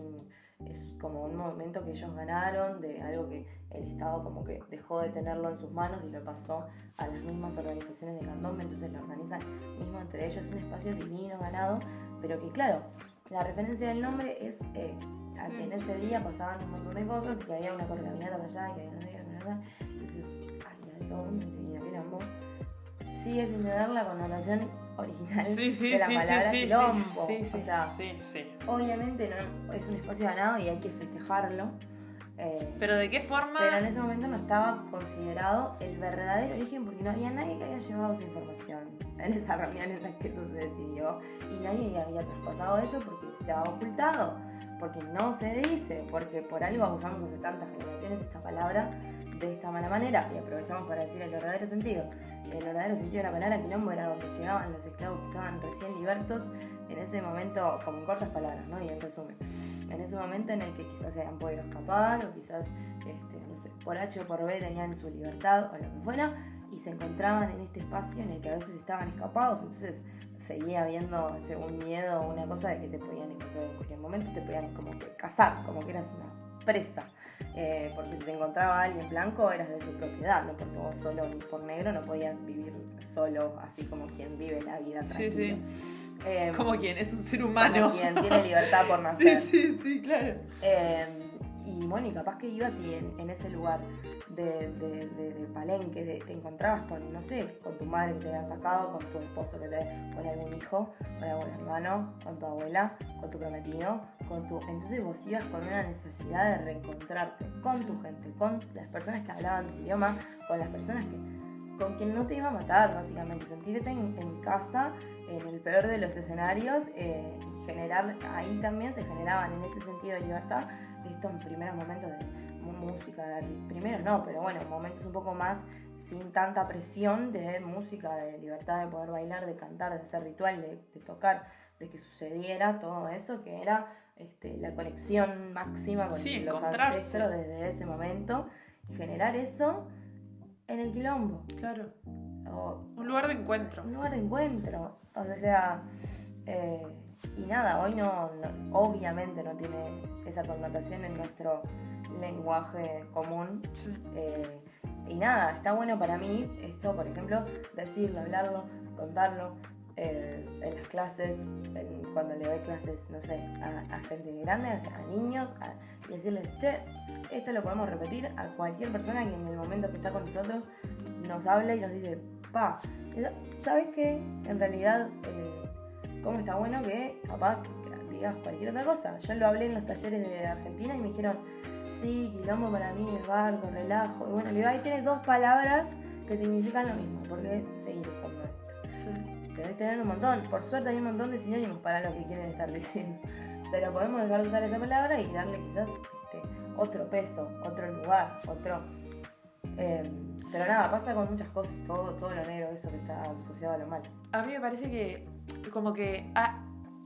Speaker 2: como un momento que ellos ganaron de algo que el Estado como que dejó de tenerlo en sus manos y lo pasó a las mismas organizaciones de candombe, entonces lo organizan mismo entre ellos, un espacio divino ganado, pero que claro, la referencia del nombre es a que en ese día pasaban un montón de cosas y que había una correcaminata para allá, que había no sé qué, entonces había de todo un quilombo. Sigue sin tener la connotación original de la palabra quilombo. O sea, obviamente no, es un espacio ganado y hay que festejarlo.
Speaker 1: ¿Pero de qué forma?
Speaker 2: Pero en ese momento no estaba considerado el verdadero origen porque no había nadie que había llevado esa información en esa reunión en la que eso se decidió y nadie había traspasado eso porque se ha ocultado, porque no se dice, porque por algo abusamos hace tantas generaciones esta palabra de esta mala manera y aprovechamos para decir el verdadero sentido. El verdadero sentido de la palabra quilombo era donde llegaban los esclavos que estaban recién libertos en ese momento, como en cortas palabras, ¿no? Y en resumen, en ese momento en el que quizás se habían podido escapar o quizás, no sé, por H o por B tenían su libertad o lo que fuera y se encontraban en este espacio en el que a veces estaban escapados, entonces seguía habiendo un miedo o una cosa de que te podían encontrar en cualquier momento, te podían como que cazar, como que eras una presa. Porque si te encontraba alguien blanco eras de su propiedad, no porque vos solo por negro no podías vivir solo así como quien vive la vida tranquilo.
Speaker 1: Como quien es un ser humano.
Speaker 2: Como quien tiene libertad por nacer.
Speaker 1: Sí, claro.
Speaker 2: Y bueno, y capaz que ibas y en ese lugar de Palenque te encontrabas con, no sé, con tu madre que te habían sacado, con tu esposo con algún hijo, con algún hermano, con tu abuela, con tu prometido, entonces vos ibas con una necesidad de reencontrarte con tu gente, con las personas que hablaban tu idioma, con las personas con quien no te iba a matar, básicamente, sentirte en casa, en el peor de los escenarios, y generar, ahí también se generaban en ese sentido de libertad, estos primeros momentos de música, primeros no, pero bueno, momentos un poco más sin tanta presión de música, de libertad de poder bailar, de cantar, de hacer ritual, de tocar, de que sucediera todo eso, que era la conexión máxima con los ancestros desde ese momento, y generar eso en el quilombo.
Speaker 1: Claro. Un lugar de encuentro.
Speaker 2: Un lugar de encuentro. O sea, y nada, hoy no obviamente no tiene esa connotación en nuestro lenguaje común.
Speaker 1: Sí.
Speaker 2: Y nada, está bueno para mí esto, por ejemplo, decirlo, hablarlo, contarlo en las clases, cuando le doy clases, no sé, a gente grande, a niños, y decirles, che, esto lo podemos repetir a cualquier persona que en el momento que está con nosotros nos habla y nos dice, ¿sabes qué? En realidad, cómo está bueno que capaz digas cualquier otra cosa. Yo lo hablé en los talleres de Argentina y me dijeron, sí, quilombo para mí es bardo, relajo. Y bueno, le digo, ahí tienes 2 palabras que significan lo mismo. ¿Por qué seguir usando esto?
Speaker 1: Sí.
Speaker 2: Debes tener un montón. Por suerte hay un montón de sinónimos para lo que quieren estar diciendo. Pero podemos dejar de usar esa palabra y darle quizás otro peso, otro lugar, otro... pero nada, pasa con muchas cosas, todo lo negro, eso que está asociado a lo malo.
Speaker 1: A mí me parece que como que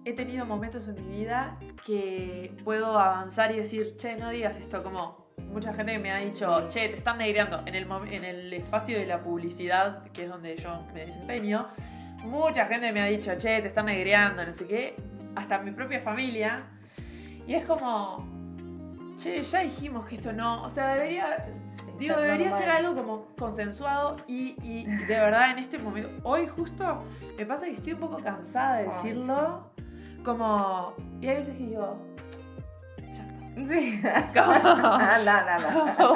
Speaker 1: he tenido momentos en mi vida que puedo avanzar y decir, che, no digas esto, como mucha gente que me ha dicho, che, te están negreando en el espacio de la publicidad, que es donde yo me desempeño, mucha gente me ha dicho, che, te están negreando, no sé qué, hasta mi propia familia, y es como... Che, ya dijimos que esto no, o sea, debería ser algo como consensuado y de verdad en este momento, hoy justo me pasa que estoy un poco cansada de decirlo, como, y hay veces que digo,
Speaker 2: sí.
Speaker 1: No.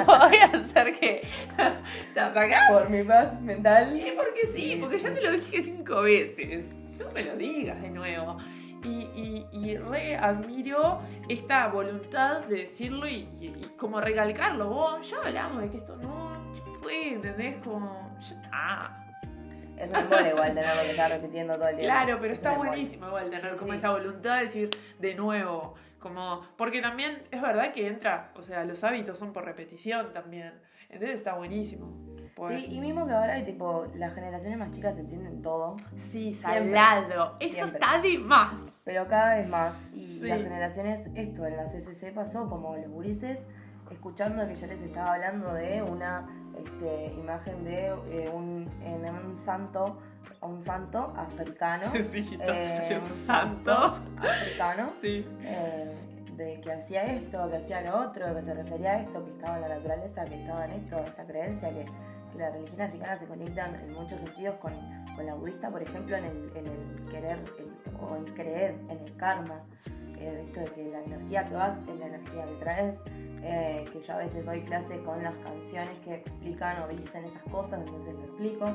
Speaker 1: Voy a hacer que te atacás.
Speaker 2: Por mi paz mental.
Speaker 1: Y porque sí, porque ya te lo dije 5 veces, no me lo digas de nuevo. Y re admiro esta voluntad de decirlo y como recalcarlo. Vos, ya hablamos de que esto no fue, ¿entendés? Como, ya está.
Speaker 2: Es un embole igual tenerlo que estar repitiendo todo el tiempo.
Speaker 1: Claro, pero está buenísimo igual tener como esa voluntad de decir de nuevo. Como, porque también es verdad que entra, o sea, los hábitos son por repetición también. Entonces está buenísimo.
Speaker 2: Sí, y mismo que ahora las generaciones más chicas entienden todo.
Speaker 1: Sí,
Speaker 2: siempre,
Speaker 1: salado. Eso
Speaker 2: siempre.
Speaker 1: está de más.
Speaker 2: Pero cada vez más. Y las generaciones, esto en la CCC pasó como los gurises, escuchando que yo les estaba hablando de una imagen de un santo un santo africano.
Speaker 1: Sí,
Speaker 2: un
Speaker 1: santo
Speaker 2: africano.
Speaker 1: Sí.
Speaker 2: De que hacía esto, que hacía lo otro, que se refería a esto, que estaba en la naturaleza, que estaba en esto, esta creencia, que la religión africana se conecta en muchos sentidos con la budista, por ejemplo, en el querer o en creer en el karma, de esto de que la energía que vas es la energía que traes, que yo a veces doy clases con las canciones que explican o dicen esas cosas, entonces lo explico.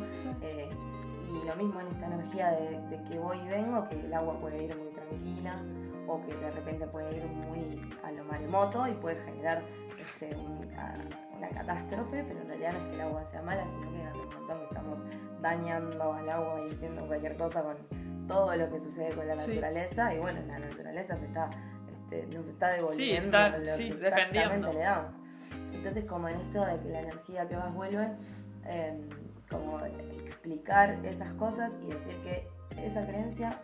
Speaker 2: Y lo mismo en esta energía de que voy y vengo, que el agua puede ir muy tranquila o que de repente puede ir muy a lo maremoto y puede generar una catástrofe, pero en realidad no es que el agua sea mala, sino que hace un montón que estamos dañando al agua y haciendo cualquier cosa con todo lo que sucede con la naturaleza. Y bueno, la naturaleza nos está devolviendo lo que exactamente le damos. Entonces, como en esto de que la energía que vas vuelve, como explicar esas cosas y decir que esa creencia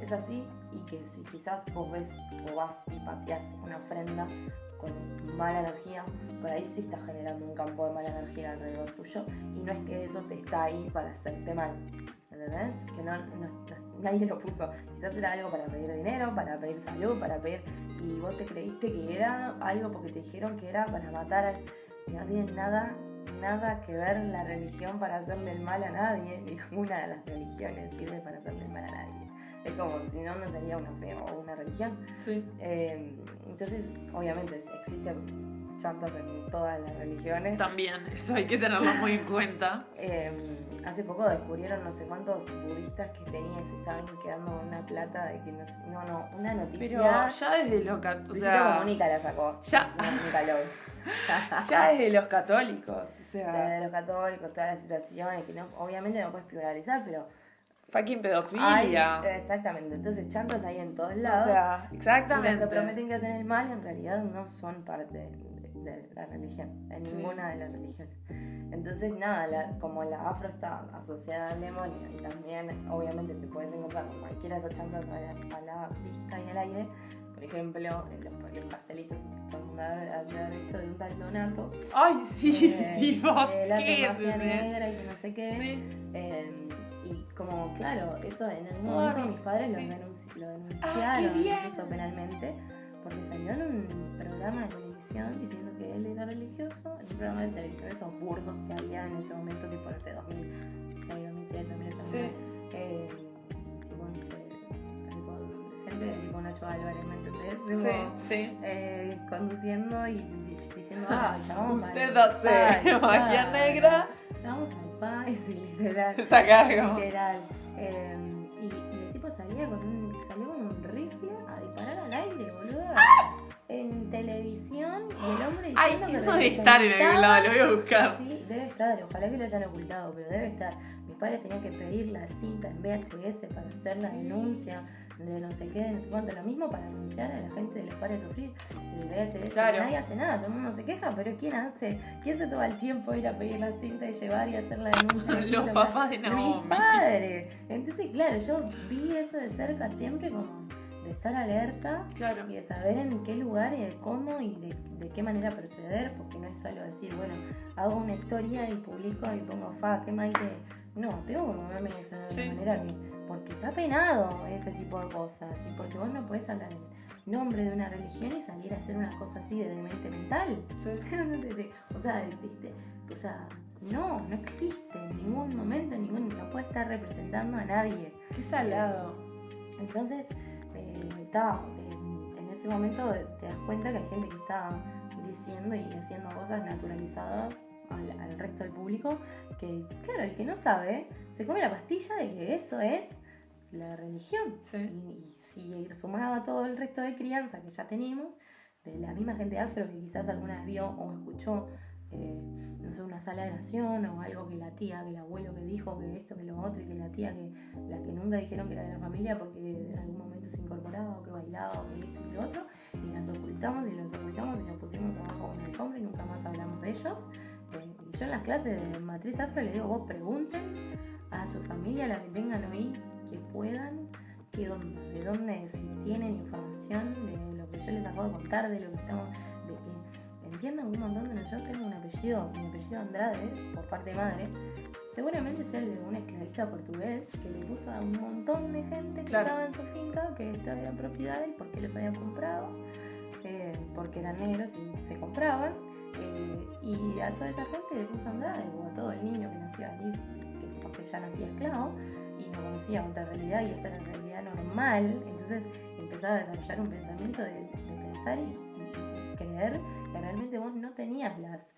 Speaker 2: es así, y que si quizás vos ves o vas y pateás una ofrenda con mala energía, por ahí sí está generando un campo de mala energía alrededor tuyo, y no es que eso te está ahí para hacerte mal, ¿entendés? Que nadie lo puso. Quizás era algo para pedir dinero, para pedir salud, para pedir, y vos te creíste que era algo porque te dijeron que era para matar y no tiene nada que ver la religión para hacerle el mal a nadie. Ninguna de las religiones sirve para hacerle el mal a nadie. Es como si no sería una fe o una religión.
Speaker 1: Sí.
Speaker 2: Entonces, obviamente existen chantas en todas las religiones.
Speaker 1: También, eso hay que tenerlo muy en cuenta.
Speaker 2: Hace poco descubrieron no sé cuántos budistas que tenían, se estaban quedando con una plata de que una noticia.
Speaker 1: Pero ya desde los
Speaker 2: Mónica la sacó.
Speaker 1: Ya.
Speaker 2: Mónica Love.
Speaker 1: Ya desde los católicos, o sea.
Speaker 2: Desde los católicos, todas las situaciones, que obviamente no puedes pluralizar, pero
Speaker 1: fucking pedofilia.
Speaker 2: Exactamente, entonces chantas hay en todos lados.
Speaker 1: O sea, exactamente.
Speaker 2: Y los que prometen que hacen el mal en realidad no son parte de la religión, en ninguna de las religiones. Entonces nada, como la afro está asociada al demonio y también obviamente te puedes encontrar con cualquiera de esos chantas a la vista y al aire. Por ejemplo, los cartelitos, todo el mundo haber visto de un tal Donato.
Speaker 1: Ay, sí, tipo,
Speaker 2: la
Speaker 1: ¿qué?
Speaker 2: magia negra y que no sé qué.
Speaker 1: Sí.
Speaker 2: Y como, claro, eso en algún momento mis padres lo denunciaron, incluso penalmente, porque salió en un programa de televisión diciendo que él era religioso, en un programa de televisión de esos burdos que había en ese momento, tipo, no sé, 2006, 2007, 2008, tipo, no sé, gente de tipo Nacho Álvarez, ¿me entendés? Conduciendo y diciendo, ya vamos
Speaker 1: usted hace magia negra.
Speaker 2: Vamos al país, literal. Literal. Y el tipo salió con un rifle a disparar al aire, boludo. En televisión, y el hombre diciendo que
Speaker 1: eso debe estar en algún lado, lo voy a buscar.
Speaker 2: Sí, debe estar, ojalá que lo hayan ocultado, pero debe estar. Mis padres tenían que pedir la cinta en VHS para hacer la denuncia de no sé qué, de no sé cuánto, lo mismo para denunciar a la gente de los pares de sufrir el VHS.
Speaker 1: Claro.
Speaker 2: Nadie hace nada, todo el mundo se queja, pero ¿quién se toma el tiempo de ir a pedir la cinta y llevar y hacer la denuncia?
Speaker 1: Los papás de Naomi.
Speaker 2: Mis padres. Entonces, claro, yo vi eso de cerca siempre, como de estar alerta,
Speaker 1: claro,
Speaker 2: y de saber en qué lugar y de cómo y de qué manera proceder, porque no es solo decir, bueno, hago una historia y publico y pongo qué mal que... No, tengo que moverme de esa manera que... Porque está penado ese tipo de cosas, y porque vos no podés hablar en nombre de una religión y salir a hacer una cosa así de demente mental. O sea, no existe en ningún momento, no puede estar representando a nadie.
Speaker 1: Qué salado.
Speaker 2: Entonces, en ese momento te das cuenta que hay gente que está diciendo y haciendo cosas naturalizadas al resto del público, que claro, el que no sabe se come la pastilla de que eso es la religión. Y si sumaba a todo el resto de crianza que ya tenemos, de la misma gente afro que quizás alguna vez vio o escuchó, no sé, una sala de nación o algo que la tía, que el abuelo que dijo que esto, que lo otro, y que la tía la que nunca dijeron que era de la familia porque en algún momento se incorporaba o que bailaba o que esto y lo otro, y las ocultamos y los pusimos abajo de una alfombra y nunca más hablamos de ellos. Y yo en las clases de matriz afro les digo, vos pregunten a su familia, la que tengan hoy, que puedan, de dónde, si tienen información de lo que yo les acabo de contar, de lo que estamos, de que entiendan que un montón de nosotros tengo mi apellido Andrade, por parte de madre, seguramente sea el de un esclavista portugués que le puso a un montón de gente que estaba en su finca, que esta era propiedad de él porque los habían comprado, porque eran negros y se compraban, y a toda esa gente le puso Andrade, o a todo el niño que nació allí, porque ya nacía esclavo y no conocía otra realidad y esa era la realidad normal. Entonces empezaba a desarrollar un pensamiento de pensar y creer que realmente vos no tenías las